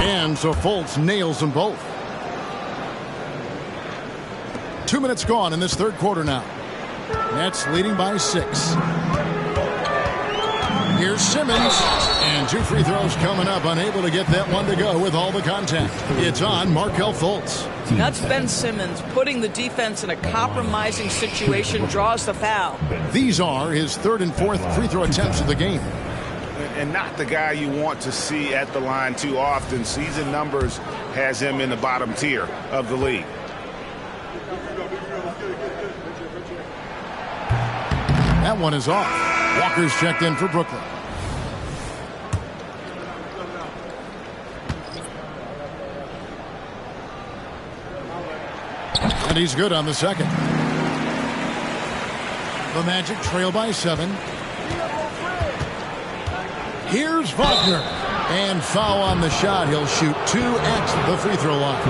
And so Fultz nails them both. 2 minutes gone in this third quarter now. Nets leading by 6. Here's Simmons. And 2 free throws coming up. Unable to get that one to go with all the contact. It's on Markelle Fultz. That's Ben Simmons putting the defense in a compromising situation, draws the foul. These are his third and fourth free throw attempts of the game. And not the guy you want to see at the line too often. Season numbers has him in the bottom tier of the league. That one is off. Walker's checked in for Brooklyn. And he's good on the second. The Magic trail by 7. Here's Wagner. And foul on the shot. He'll shoot 2 at the free throw line.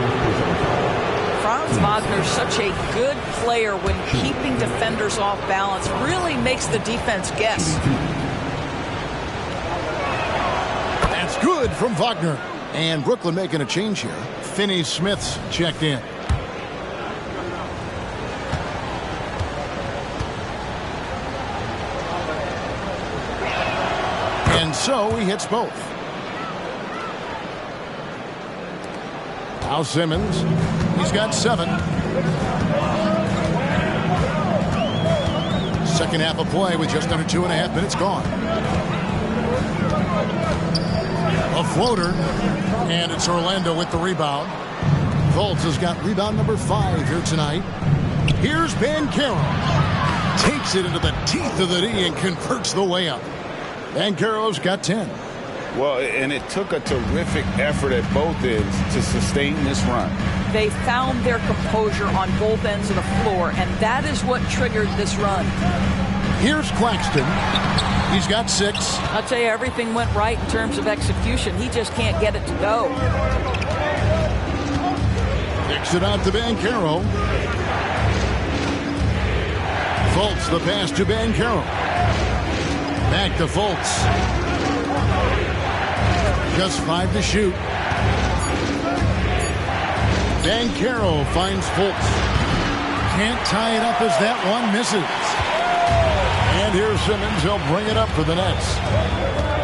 Franz Wagner's such a good player when keeping defenders off balance. Really makes the defense guess. That's good from Wagner. And Brooklyn making a change here. Finney-Smith's checked in. And so he hits both. Now Simmons. He's got 7. Second half of play with just under 2.5 minutes gone. A floater. And it's Orlando with the rebound. Fultz has got rebound number 5 here tonight. Here's Banchero. Takes it into the teeth of the D and converts the layup. Banchero's got 10. Well, and it took a terrific effort at both ends to sustain this run. They found their composure on both ends of the floor, and that is what triggered this run. Here's Claxton. He's got 6. I'll tell you, everything went right in terms of execution. He just can't get it to go. Kicks it out to Banchero. Fultz the pass to Banchero. Back to Fultz. Just 5 to shoot. Banchero finds Fultz. Can't tie it up as that one misses. And here's Simmons. He'll bring it up for the Nets.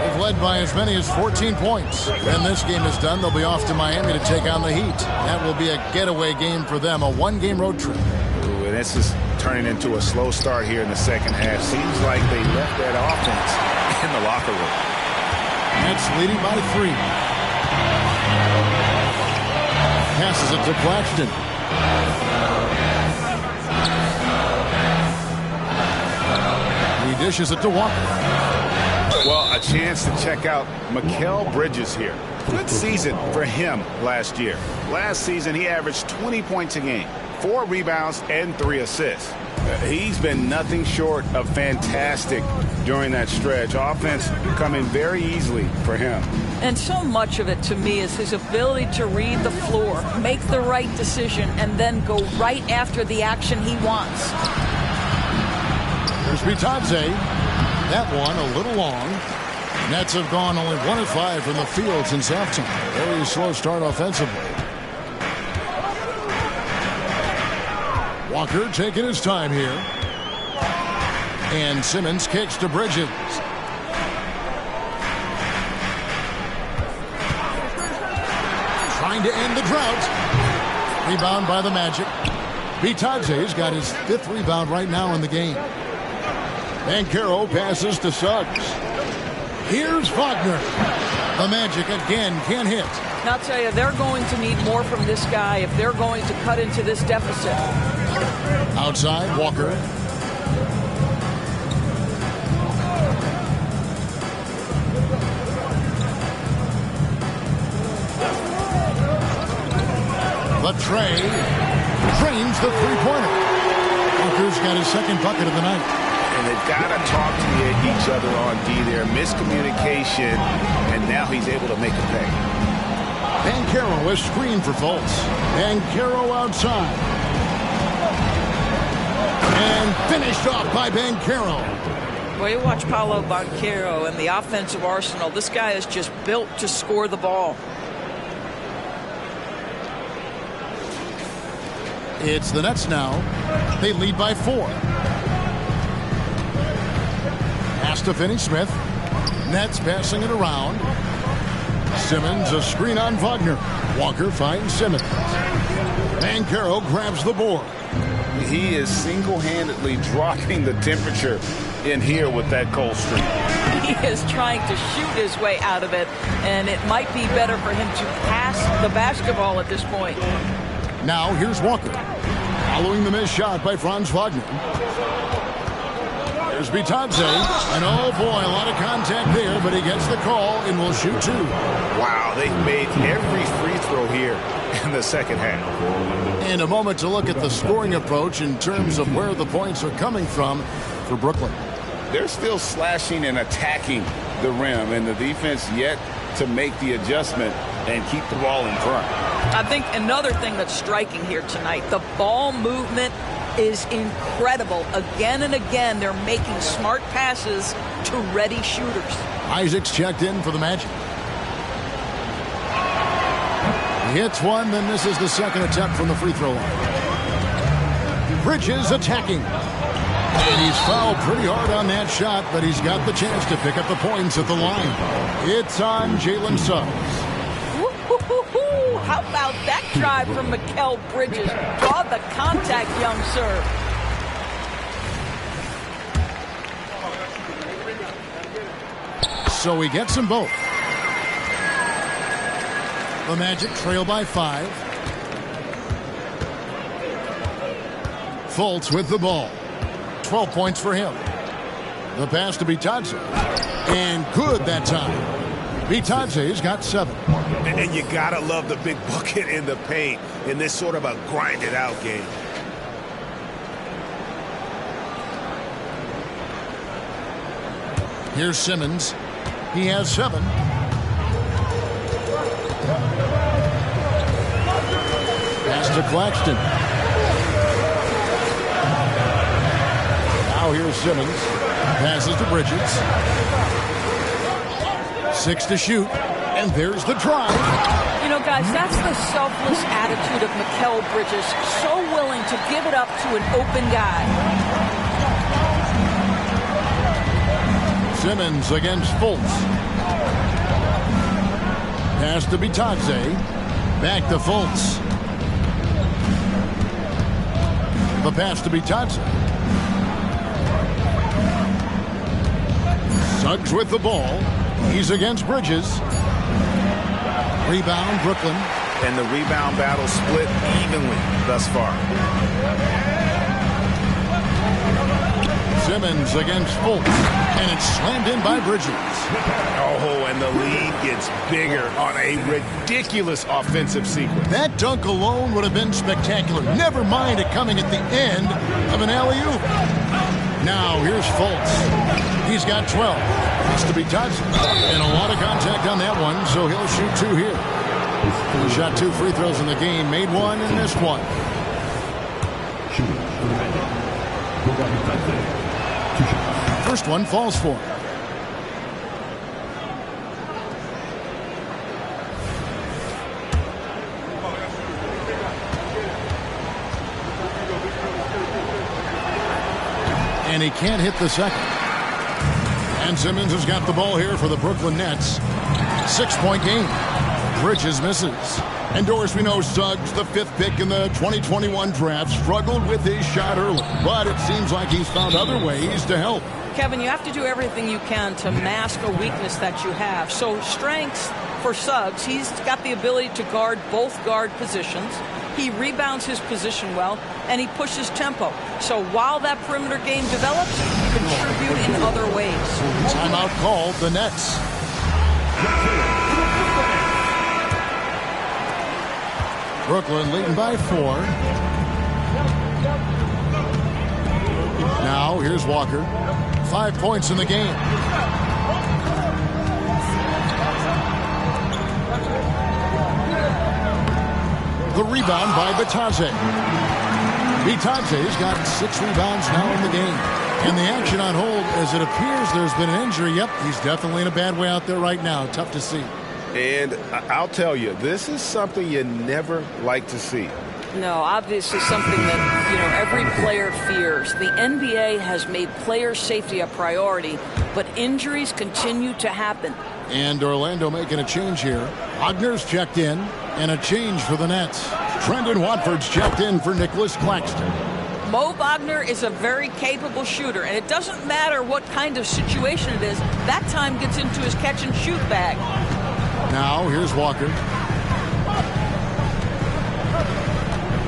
They've led by as many as 14 points. When this game is done, they'll be off to Miami to take on the Heat. That will be a getaway game for them, a 1-game road trip. Ooh, and this is turning into a slow start here in the second half. Seems like they left that offense in the locker room. Nets leading by 3. Passes it to Claxton. He dishes it to Walker. Well, a chance to check out Mikal Bridges here. Good season for him last year. Last season, he averaged 20 points a game, 4 rebounds, and 3 assists. He's been nothing short of fantastic during that stretch. Offense coming very easily for him. And so much of it, to me, is his ability to read the floor, make the right decision, and then go right after the action he wants. Here's Bitadze. That one a little long. Nets have gone only 1 of 5 from the field since halftime. Very slow start offensively. Walker taking his time here. And Simmons kicks to Bridges. Trying to end the drought. Rebound by the Magic. Bitadze's got his 5th rebound right now in the game. Banchero passes to Suggs. Here's Wagner. The Magic again can't hit. And I'll tell you, they're going to need more from this guy if they're going to cut into this deficit. Outside, Walker. Trey drains the three-pointer. Walker's got his 2nd bucket of the night. And they've got to talk to each other on D there. Miscommunication, and now he's able to make a pay. Banchero is screened for Fultz. Banchero outside. And finished off by Banchero. Well, you watch Paolo Banchero and the offensive arsenal. This guy is just built to score the ball. It's the Nets now. They lead by 4. Pass to Finney-Smith. Nets passing it around. Simmons, a screen on Wagner. Walker finds Simmons. Banchero grabs the board. He is single-handedly dropping the temperature in here with that cold streak. He is trying to shoot his way out of it, and it might be better for him to pass the basketball at this point. Now here's Walker. Following the missed shot by Franz Wagner. There's Bitadze. And oh boy, a lot of contact there, but he gets the call and will shoot 2. Wow, they've made every free throw here in the second half. And a moment to look at the scoring approach in terms of where the points are coming from for Brooklyn. They're still slashing and attacking the rim, and the defense yet to make the adjustment and keep the ball in front. I think another thing that's striking here tonight, the ball movement is incredible. Again and again, they're making smart passes to ready shooters. Isaac's checked in for the Magic. He hits one, then misses the 2nd attempt from the free throw line. Bridges attacking. And he's fouled pretty hard on that shot, but he's got the chance to pick up the points at the line. It's on Jalen Suggs. How about that drive from Mikal Bridges? Draw the contact, young sir. So he gets them both. The Magic trail by 5. Fultz with the ball. 12 points for him. The pass to Bitadze. And good that time. Bitadze's got 7. And you gotta love the big bucket in the paint in this sort of a grinded out game. Here's Simmons. He has 7. Pass to Claxton. Now here's Simmons. Passes to Bridges. 6 to shoot. And there's the drive. You know, guys, that's the selfless attitude of Mikal Bridges. So willing to give it up to an open guy. Simmons against Fultz. Pass to Bitadze. Back to Fultz. The pass to Bitadze. Suggs with the ball. He's against Bridges. Rebound, Brooklyn. And the rebound battle split evenly thus far. Simmons against Fultz. And it's slammed in by Bridges. Oh, and the lead gets bigger on a ridiculous offensive sequence. That dunk alone would have been spectacular. Never mind it coming at the end of an alley-oop. Now here's Fultz. He's got 12. Has to be touched. And a lot of contact on that one, so he'll shoot 2 here. He shot 2 free throws in the game, made 1 and missed 1. First one falls for him. And he can't hit the second. And Simmons has got the ball here for the Brooklyn Nets. 6-point game. Bridges misses. And Doris, we know Suggs, the 5th pick in the 2021 draft, struggled with his shot early. But it seems like he's found other ways to help. Kevin, you have to do everything you can to mask a weakness that you have. So strengths for Suggs, he's got the ability to guard both guard positions. He rebounds his position well, and he pushes tempo. So while that perimeter game develops, he can contribute in other ways. Timeout called, the Nets. Brooklyn leading by 4. Now here's Walker. 5 points in the game. The rebound by Bitadze. Bitadze's got 6 rebounds now in the game. And the action on hold, as it appears there's been an injury. Yep, he's definitely in a bad way out there right now. Tough to see. And I'll tell you, this is something you never like to see. No, obviously something that, every player fears. The NBA has made player safety a priority, but injuries continue to happen. And Orlando making a change here. Wagner's checked in, and a change for the Nets. Trendon Watford's checked in for Nicholas Claxton. Mo Wagner is a very capable shooter, and it doesn't matter what kind of situation it is. That time gets into his catch-and-shoot bag. Now, here's Walker.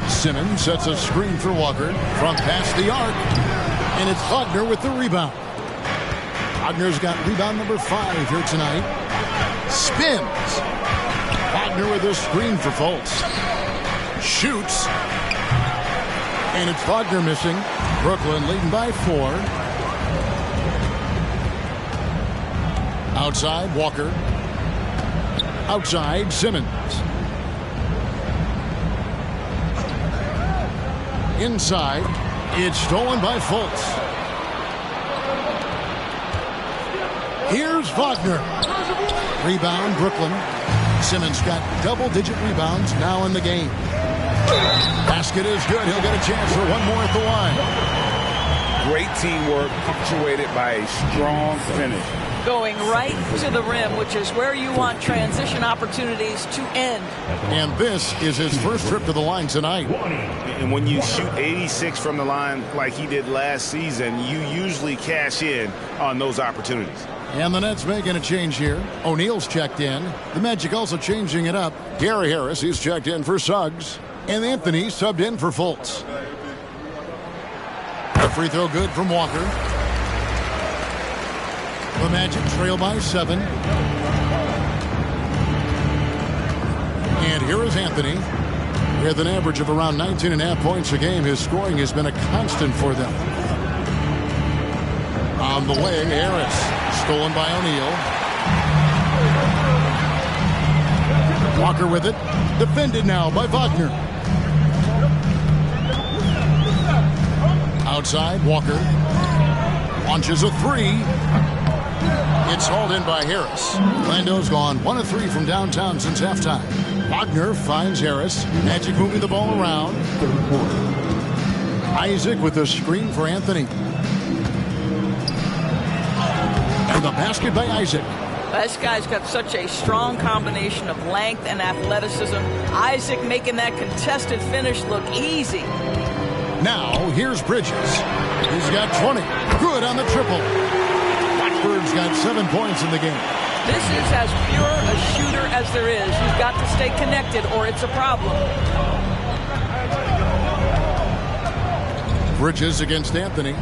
Simmons sets a screen for Walker from past the arc. And it's Wagner with the rebound. Wagner's got rebound number 5 here tonight. Spins. Wagner with a screen for Fultz. Shoots. And it's Wagner missing. Brooklyn leading by 4. Outside, Walker. Outside, Simmons. Inside, it's stolen by Fultz. Here's Wagner. Rebound, Brooklyn. Simmons got double-digit rebounds now in the game. Basket is good. He'll get a chance for one more at the line. Great teamwork punctuated by a strong finish. Going right to the rim, which is where you want transition opportunities to end. And this is his first trip to the line tonight. And when you shoot 86 from the line like he did last season, you usually cash in on those opportunities. And the Nets making a change here. O'Neal's checked in. The Magic also changing it up. Gary Harris, he's checked in for Suggs. And Anthony subbed in for Fultz. A free throw good from Walker. The Magic trail by 7. And here is Anthony. With an average of around 19.5 points a game, his scoring has been a constant for them. On the wing, Harris. Stolen by O'Neal. Walker with it. Defended now by Wagner. Outside, Walker. Launches a 3. It's hauled in by Harris. Orlando's gone 1 of 3 from downtown since halftime. Wagner finds Harris. Magic moving the ball around. Isaac with a screen for Anthony. And the basket by Isaac. This guy's got such a strong combination of length and athleticism. Isaac making that contested finish look easy. Now, here's Bridges. He's got 20. Good on the triple. Watford's got 7 points in the game. This is as pure a shooter as there is. You've got to stay connected or it's a problem. Bridges against Anthony.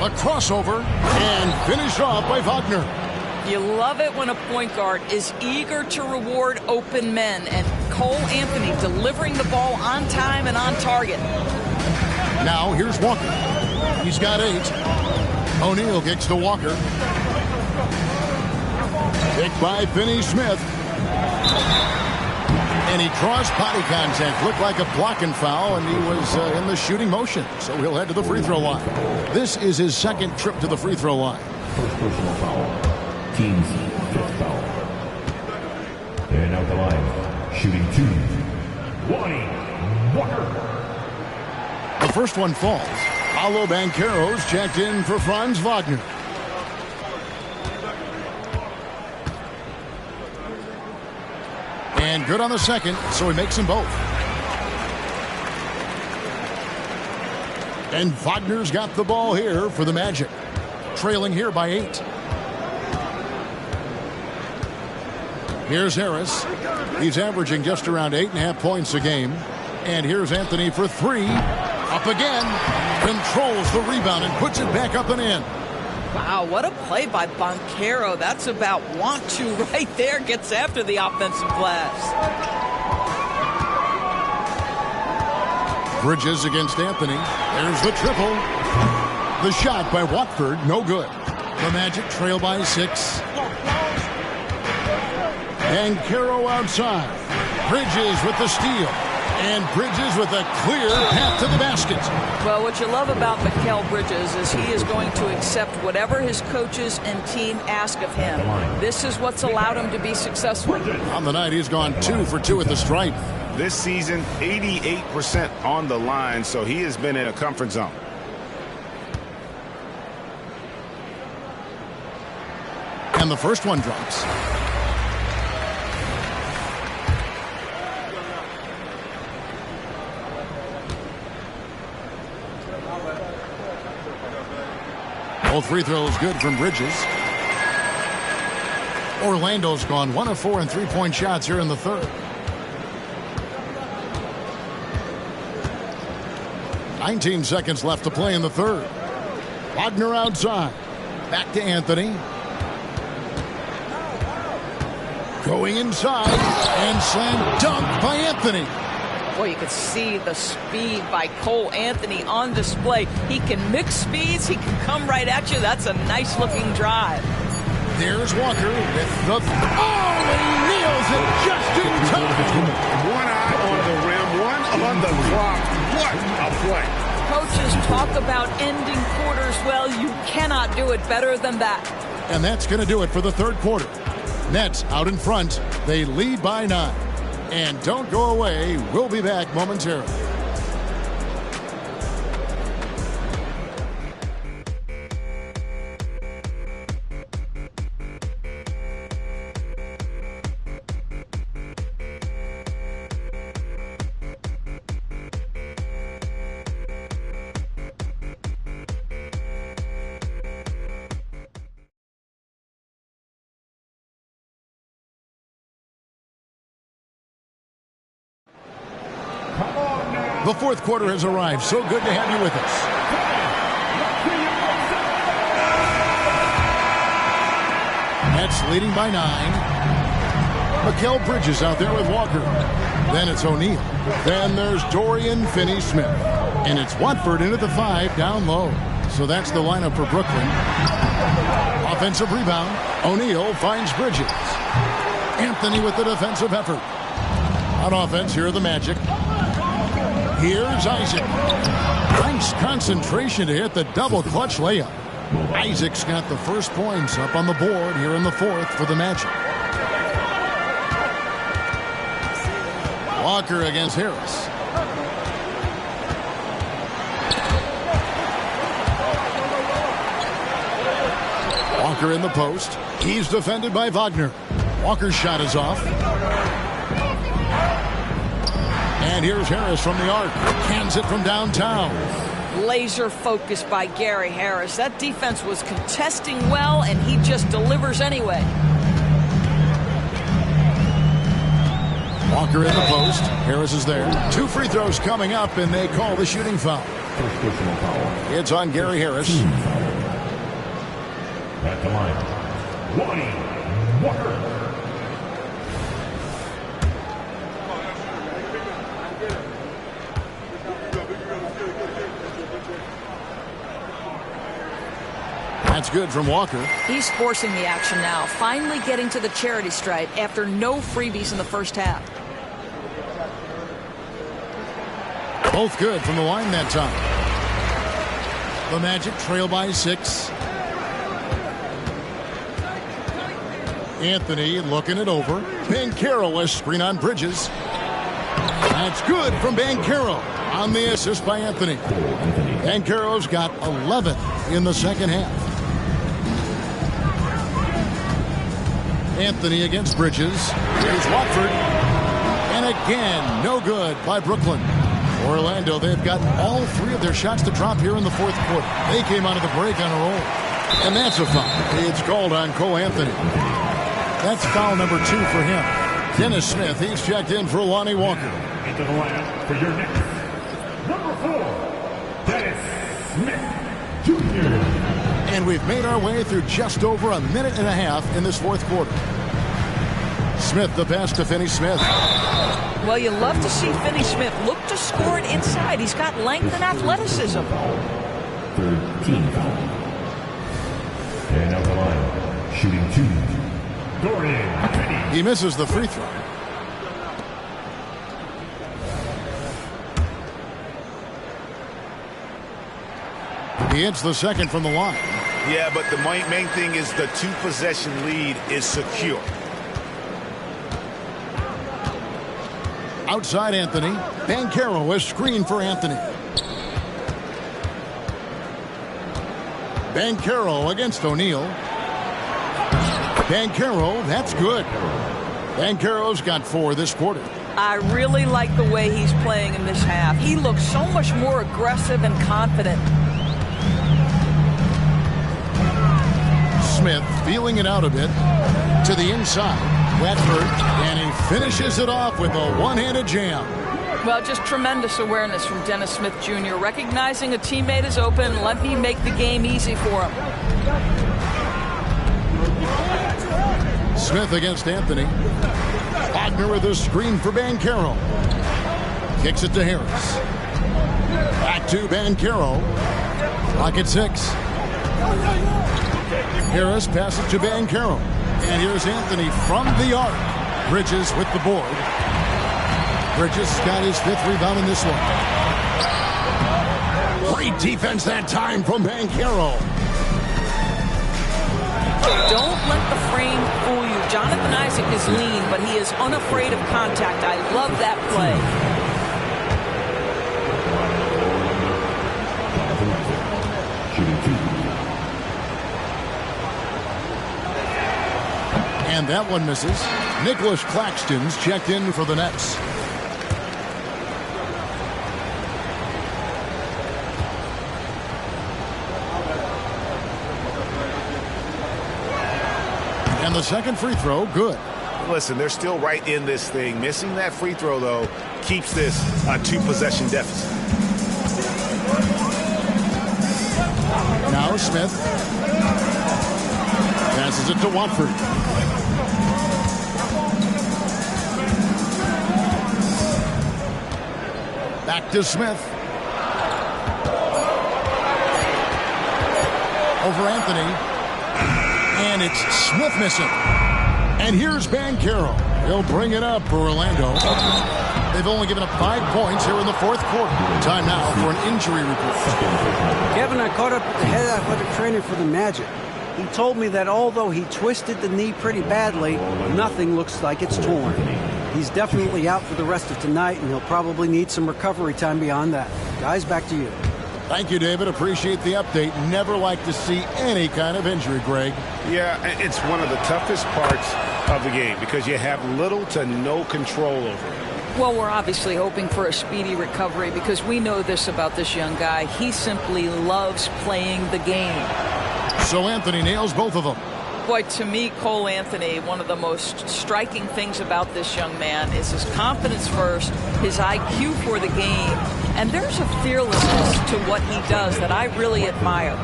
A crossover and finish off by Wagner. You love it when a point guard is eager to reward open men, and Cole Anthony delivering the ball on time and on target. Now here's Walker. He's got 8. O'Neal kicks to Walker. Picked by Finney-Smith. And he crossed body contact. Looked like a blocking foul, and he was in the shooting motion. So he'll head to the free throw line. This is his second trip to the free throw line. First personal foul. Team's fifth foul. And out the line, shooting 2, Lonnie Walker. The first one falls. Paolo Banchero's checked in for Franz Wagner. And good on the second, so he makes them both. And Wagner's got the ball here for the Magic. Trailing here by 8. Here's Harris. He's averaging just around 8.5 points a game. And here's Anthony for 3. Up again. Controls the rebound and puts it back up and in. Wow, what a play by Banchero. That's about want to right there. Gets after the offensive glass. Bridges against Anthony. There's the triple. The shot by Watford, no good. The Magic trail by 6. And Banchero outside. Bridges with the steal. And Bridges with a clear path to the basket. Well, what you love about Mikal Bridges is he is going to accept whatever his coaches and team ask of him. This is what's allowed him to be successful. On the night, he's gone 2 for 2 at the stripe. This season, 88% on the line, so he has been in a comfort zone. And the first one drops. Both free throws good from Bridges. Orlando's gone 1 of 4 in three-point shots here in the third. 19 seconds left to play in the third. Wagner outside. Back to Anthony. Going inside. And slam dunk by Anthony. Boy, you could see the speed by Cole Anthony on display. He can mix speeds. He can come right at you. That's a nice-looking drive. There's Walker with the... Oh, he nails it just in time. One eye on the rim, one on the clock. What a play. Coaches talk about ending quarters. Well, you cannot do it better than that. And that's going to do it for the third quarter. Nets out in front. They lead by 9. And don't go away. We'll be back momentarily. The fourth quarter has arrived. So good to have you with us. Nets leading by 9. Mikal Bridges out there with Walker. Then it's O'Neal. Then there's Dorian Finney-Smith. And it's Watford into the 5 down low. So that's the lineup for Brooklyn. Offensive rebound. O'Neal finds Bridges. Anthony with the defensive effort. On offense, here are the Magic. Here's Isaac. Nice concentration to hit the double clutch layup. Isaac's got the first points up on the board here in the fourth for the Magic. Walker against Harris. Walker in the post. He's defended by Wagner. Walker's shot is off. And here's Harris from the arc. Cans it from downtown. Laser focused by Gary Harris. That defense was contesting well, and he just delivers anyway. Walker in the post. Harris is there. 2 free throws coming up, and they call the shooting foul. First personal foul. It's on Gary Harris. At the line, Lonnie Walker. That's good from Walker. He's forcing the action now, finally getting to the charity stripe after no freebies in the first half. Both good from the line that time. The Magic trail by 6. Anthony looking it over. Banchero, a screen on Bridges. That's good from Banchero on the assist by Anthony. Banchero's got 11 in the second half. Anthony against Bridges. Here's Watford. And again, no good by Brooklyn. Orlando, they've gotten all 3 of their shots to drop here in the fourth quarter. They came out of the break on a roll. And that's a foul. It's called on Cole Anthony. That's foul number 2 for him. Dennis Smith, he's checked in for Lonnie Walker. Into the lineup for your next number 4, Dennis Smith Jr. And we've made our way through just over a minute and a half in this fourth quarter. Smith, the pass to Finney Smith. Well, you love to see Finney Smith look to score it inside. He's got length and athleticism. 13 foul. And out the line, shooting 2. Dorian Finney. He misses the free throw. He hits the second from the line. Yeah, but the main thing is the 2-possession lead is secure. Outside Anthony. Banchero, a screen for Anthony. Banchero against O'Neal. Banchero, that's good. Banchero's got 4 this quarter. I really like the way he's playing in this half. He looks so much more aggressive and confident. Smith feeling it out a bit to the inside. Watford, and he finishes it off with a one-handed jam. Well, just tremendous awareness from Dennis Smith Jr. Recognizing a teammate is open, let me make the game easy for him. Smith against Anthony. Wagner with a screen for Banchero. Kicks it to Harris. Back to Banchero. Clock at 6. Harris passes to Banchero. And here's Anthony from the arc. Bridges with the board. Bridges got his 5th rebound in this one. Great defense that time from Banchero. Don't let the frame fool you. Jonathan Isaac is lean, but he is unafraid of contact. I love that play. And that one misses. Nicholas Claxton's checked in for the Nets. And the second free throw, good. Listen, they're still right in this thing. Missing that free throw, though, keeps this a 2-possession deficit. Now Smith passes it to Watford. Back to Smith. Over Anthony. And it's Smith missing. And here's Banchero. He'll bring it up for Orlando. They've only given up 5 points here in the fourth quarter. Time now for an injury report. Kevin, I caught up with the head athletic trainer for the Magic. He told me that although he twisted the knee pretty badly, nothing looks like it's torn. He's definitely out for the rest of tonight, and he'll probably need some recovery time beyond that. Guys, back to you. Thank you, David. Appreciate the update. Never like to see any kind of injury, Greg. Yeah, it's one of the toughest parts of the game because you have little to no control over it. Well, we're obviously hoping for a speedy recovery because we know this about this young guy. He simply loves playing the game. So Anthony nails both of them. Boy, to me, Cole Anthony, one of the most striking things about this young man is his confidence first, his IQ for the game, and there's a fearlessness to what he does that I really admire.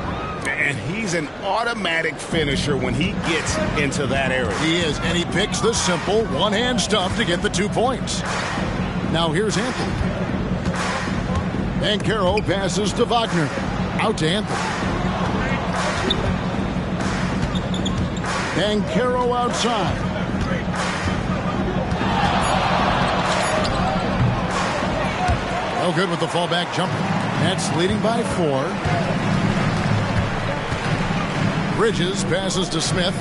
And he's an automatic finisher when he gets into that area. He is, and he picks the simple one-hand stuff to get the 2 points. Now here's Anthony. Banchero passes to Wagner. Out to Anthony. Banchero outside. No good with the fallback jumper. Nets leading by 4. Bridges passes to Smith.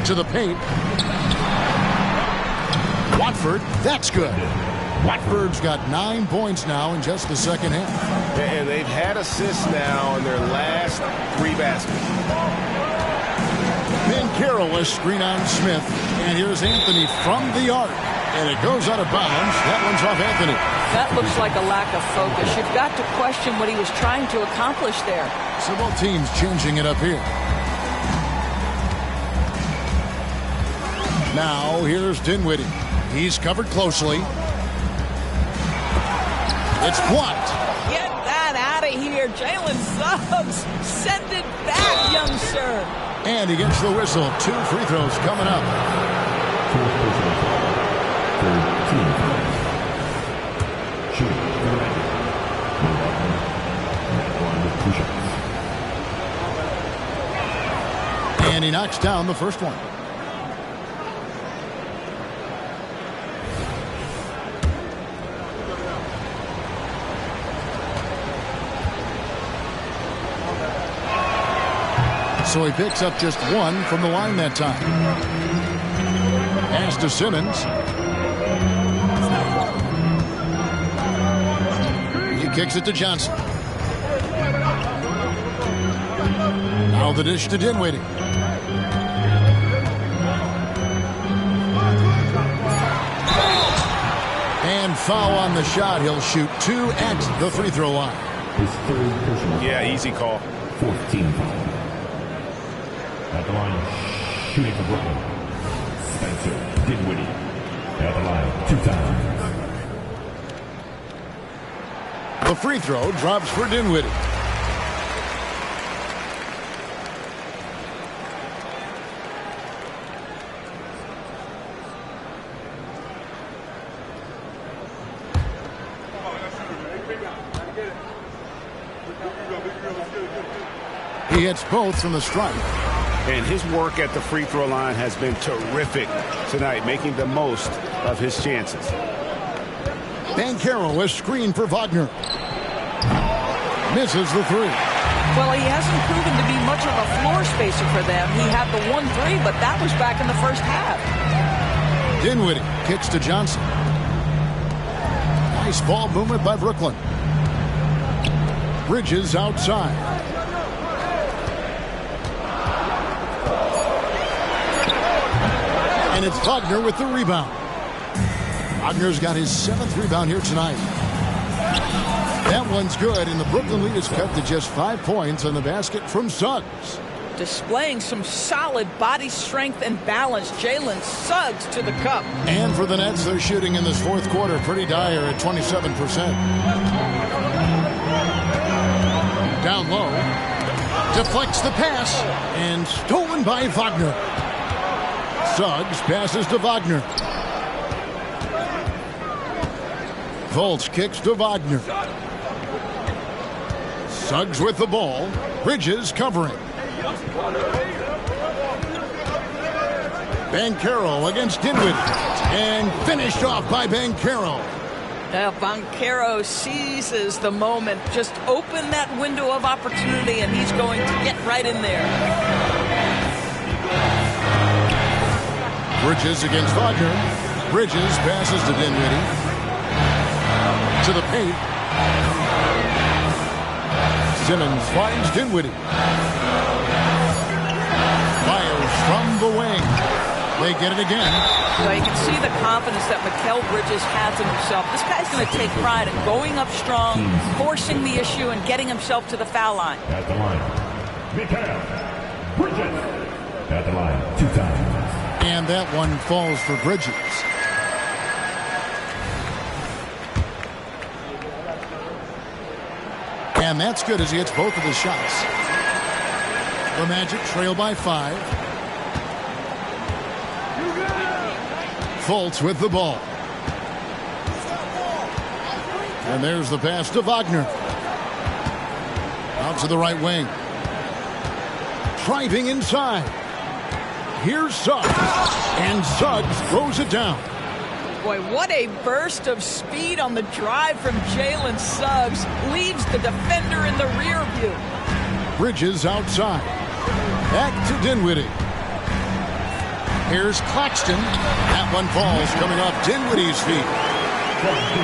To the paint. Watford, that's good. Watford's got 9 points now in just the second half. And they've had assists now in their last 3 baskets. Banchero will screen on Smith. And here's Anthony from the arc. And it goes out of bounds. That one's off Anthony. That looks like a lack of focus. You've got to question what he was trying to accomplish there. So both teams changing it up here. Now here's Dinwiddie. He's covered closely. It's blocked. Get that out of here. Jalen Suggs. Send it back, young sir. And he gets the whistle. 2 free throws coming up. And he knocks down the first one. So he picks up just 1 from the line that time. Pass to Simmons. He kicks it to Johnson. Now the dish to Dinwiddie. And foul on the shot. He'll shoot 2 at the free throw line. His third personal. Yeah, easy call. 14 foul. At the line, shooting for Brooklyn. Spencer Dinwiddie. At the line, 2 times. The free throw drops for Dinwiddie. He hits both from the stripe. And his work at the free throw line has been terrific tonight, making the most of his chances. Banchero is screened for Wagner. Misses the 3. Well, he hasn't proven to be much of a floor spacer for them. He had the 1-3, but that was back in the first half. Dinwiddie kicks to Johnson. Nice ball movement by Brooklyn. Bridges outside. And it's Wagner with the rebound. Wagner's got his 7th rebound here tonight. That one's good, and the Brooklyn lead is cut to just 5 points on the basket from Suggs. Displaying some solid body strength and balance. Jalen Suggs to the cup. And for the Nets, they're shooting in this 4th quarter pretty dire at 27%. Down low. Deflects the pass. And stolen by Wagner. Suggs passes to Wagner. Fultz kicks to Wagner. Suggs with the ball. Bridges covering. Banchero against Dinwiddie. And finished off by Banchero. Now Banchero seizes the moment. Just open that window of opportunity, and he's going to get right in there. Bridges against Wagner. Bridges passes to Dinwiddie. To the paint. Simmons finds Dinwiddie. Fires from the wing. They get it again. Well, you can see the confidence that Mikal Bridges has in himself. This guy's going to take pride in going up strong, forcing the issue, and getting himself to the foul line. At the line, Mikal Bridges. At the line, 2 times. And that one falls for Bridges. And that's good as he hits both of his shots. The Magic trail by 5. Fultz with the ball. And there's the pass to Wagner. Out to the right wing. Driving inside. Here's Suggs. And Suggs throws it down. Boy, what a burst of speed on the drive from Jalen Suggs. Leaves the defender in the rear view. Bridges outside. Back to Dinwiddie. Here's Claxton. That one falls coming off Dinwiddie's feet.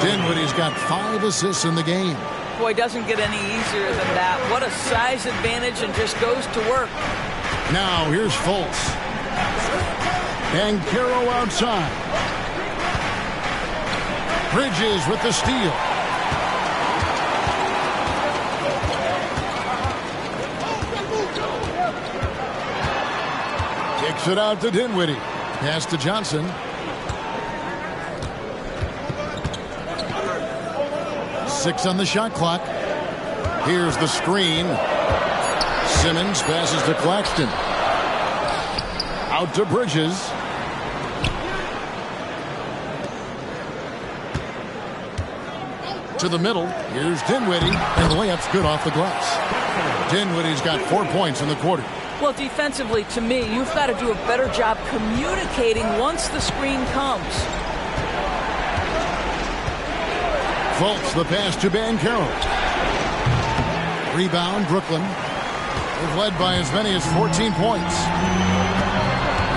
Dinwiddie's got 5 assists in the game. Boy, doesn't get any easier than that. What a size advantage, and just goes to work. Now here's Fultz. Banchero outside. Bridges with the steal. Kicks it out to Dinwiddie. Pass to Johnson. Six on the shot clock. Here's the screen. Simmons passes to Claxton. Out to Bridges. To the middle. Here's Dinwiddie. And the layup's good off the glass. Dinwiddie's got 4 points in the quarter. Well, defensively, to me, you've got to do a better job communicating once the screen comes. Fultz, the pass to Banchero. Rebound, Brooklyn. They've led by as many as 14 points.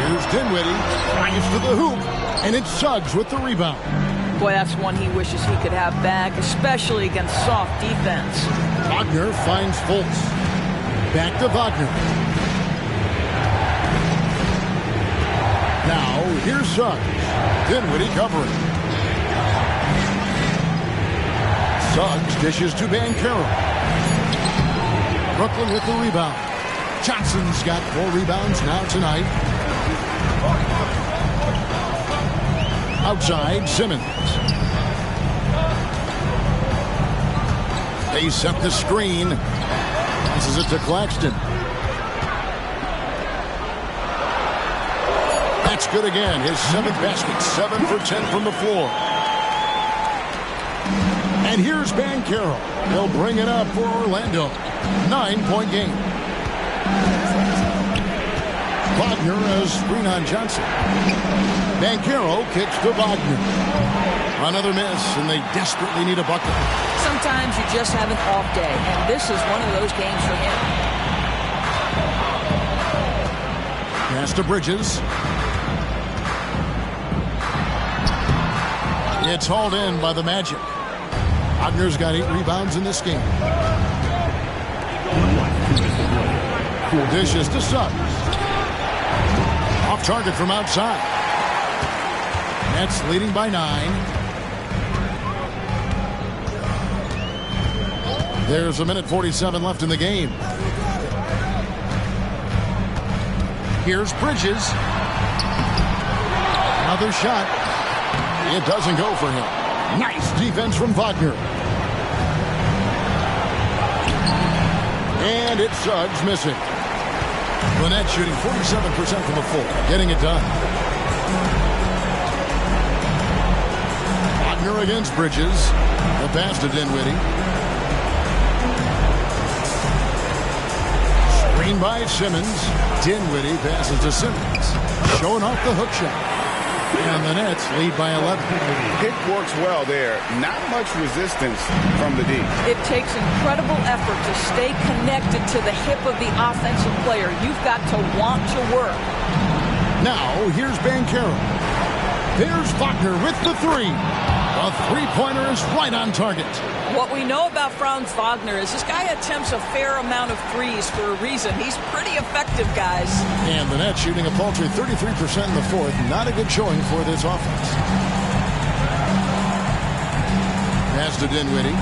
Here's Dinwiddie. Drives to the hoop. And it's Suggs with the rebound. Boy, that's one he wishes he could have back, especially against soft defense. Wagner finds Fultz. Back to Wagner. Now, here's Suggs. Dinwiddie covering. Suggs dishes to Banchero. Brooklyn with the rebound. Johnson's got 4 rebounds now tonight. Outside, Simmons. They set the screen. Passes it to Claxton. That's good again. His 7th basket. 7 for 10 from the floor. And here's Banchero. He'll bring it up for Orlando. 9-point game. Wagner has screen on Johnson. Banchero kicks to Wagner. Another miss, and they desperately need a bucket. Sometimes you just have an off day, and this is one of those games for him. Pass to Bridges. It's hauled in by the Magic. Wagner's got 8 rebounds in this game. Dishes to Suggs. Off target from outside. Nets leading by 9. There's 1:47 left in the game. Here's Bridges. Another shot. It doesn't go for him. Nice defense from Wagner. And it's Suggs missing. Lynette shooting 47% from the floor. Getting it done. Wagner against Bridges. The pass to Dinwiddie. Screen by Simmons. Dinwiddie passes to Simmons. Showing off the hook shot. And the Nets lead by 11. Pick works well there. Not much resistance from the D. It takes incredible effort to stay connected to the hip of the offensive player. You've got to want to work. Now, here's Banchero. There's Wagner with the 3. A 3-pointer is right on target. What we know about Franz Wagner is this guy attempts a fair amount of threes for a reason. He's pretty effective, guys. And the Nets shooting a paltry 33% in the 4th. Not a good showing for this offense. Pass to Dinwiddie.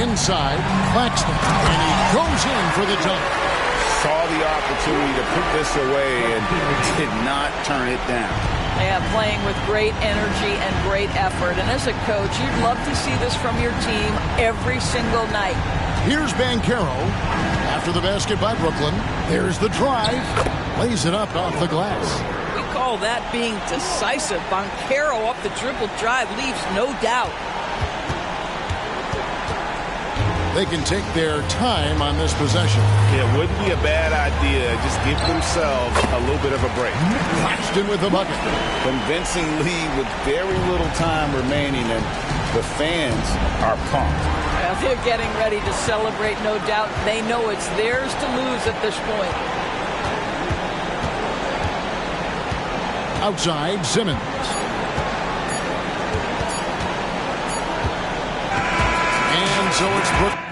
Inside, Claxton. And he goes in for the dunk. Saw the opportunity to put this away and did not turn it down. Yeah, playing with great energy and great effort. And as a coach, you'd love to see this from your team every single night. Here's Banchero. After the basket by Brooklyn. There's the drive. Lays it up off the glass. We call that being decisive. Banchero up the dribble drive leaves no doubt. They can take their time on this possession. It wouldn't be a bad idea. Just give themselves a little bit of a break. Claxton with the bucket. Convincing lead with very little time remaining, and the fans are pumped. Well, they're getting ready to celebrate, no doubt. They know it's theirs to lose at this point. Outside, Simmons. And so it's Brook.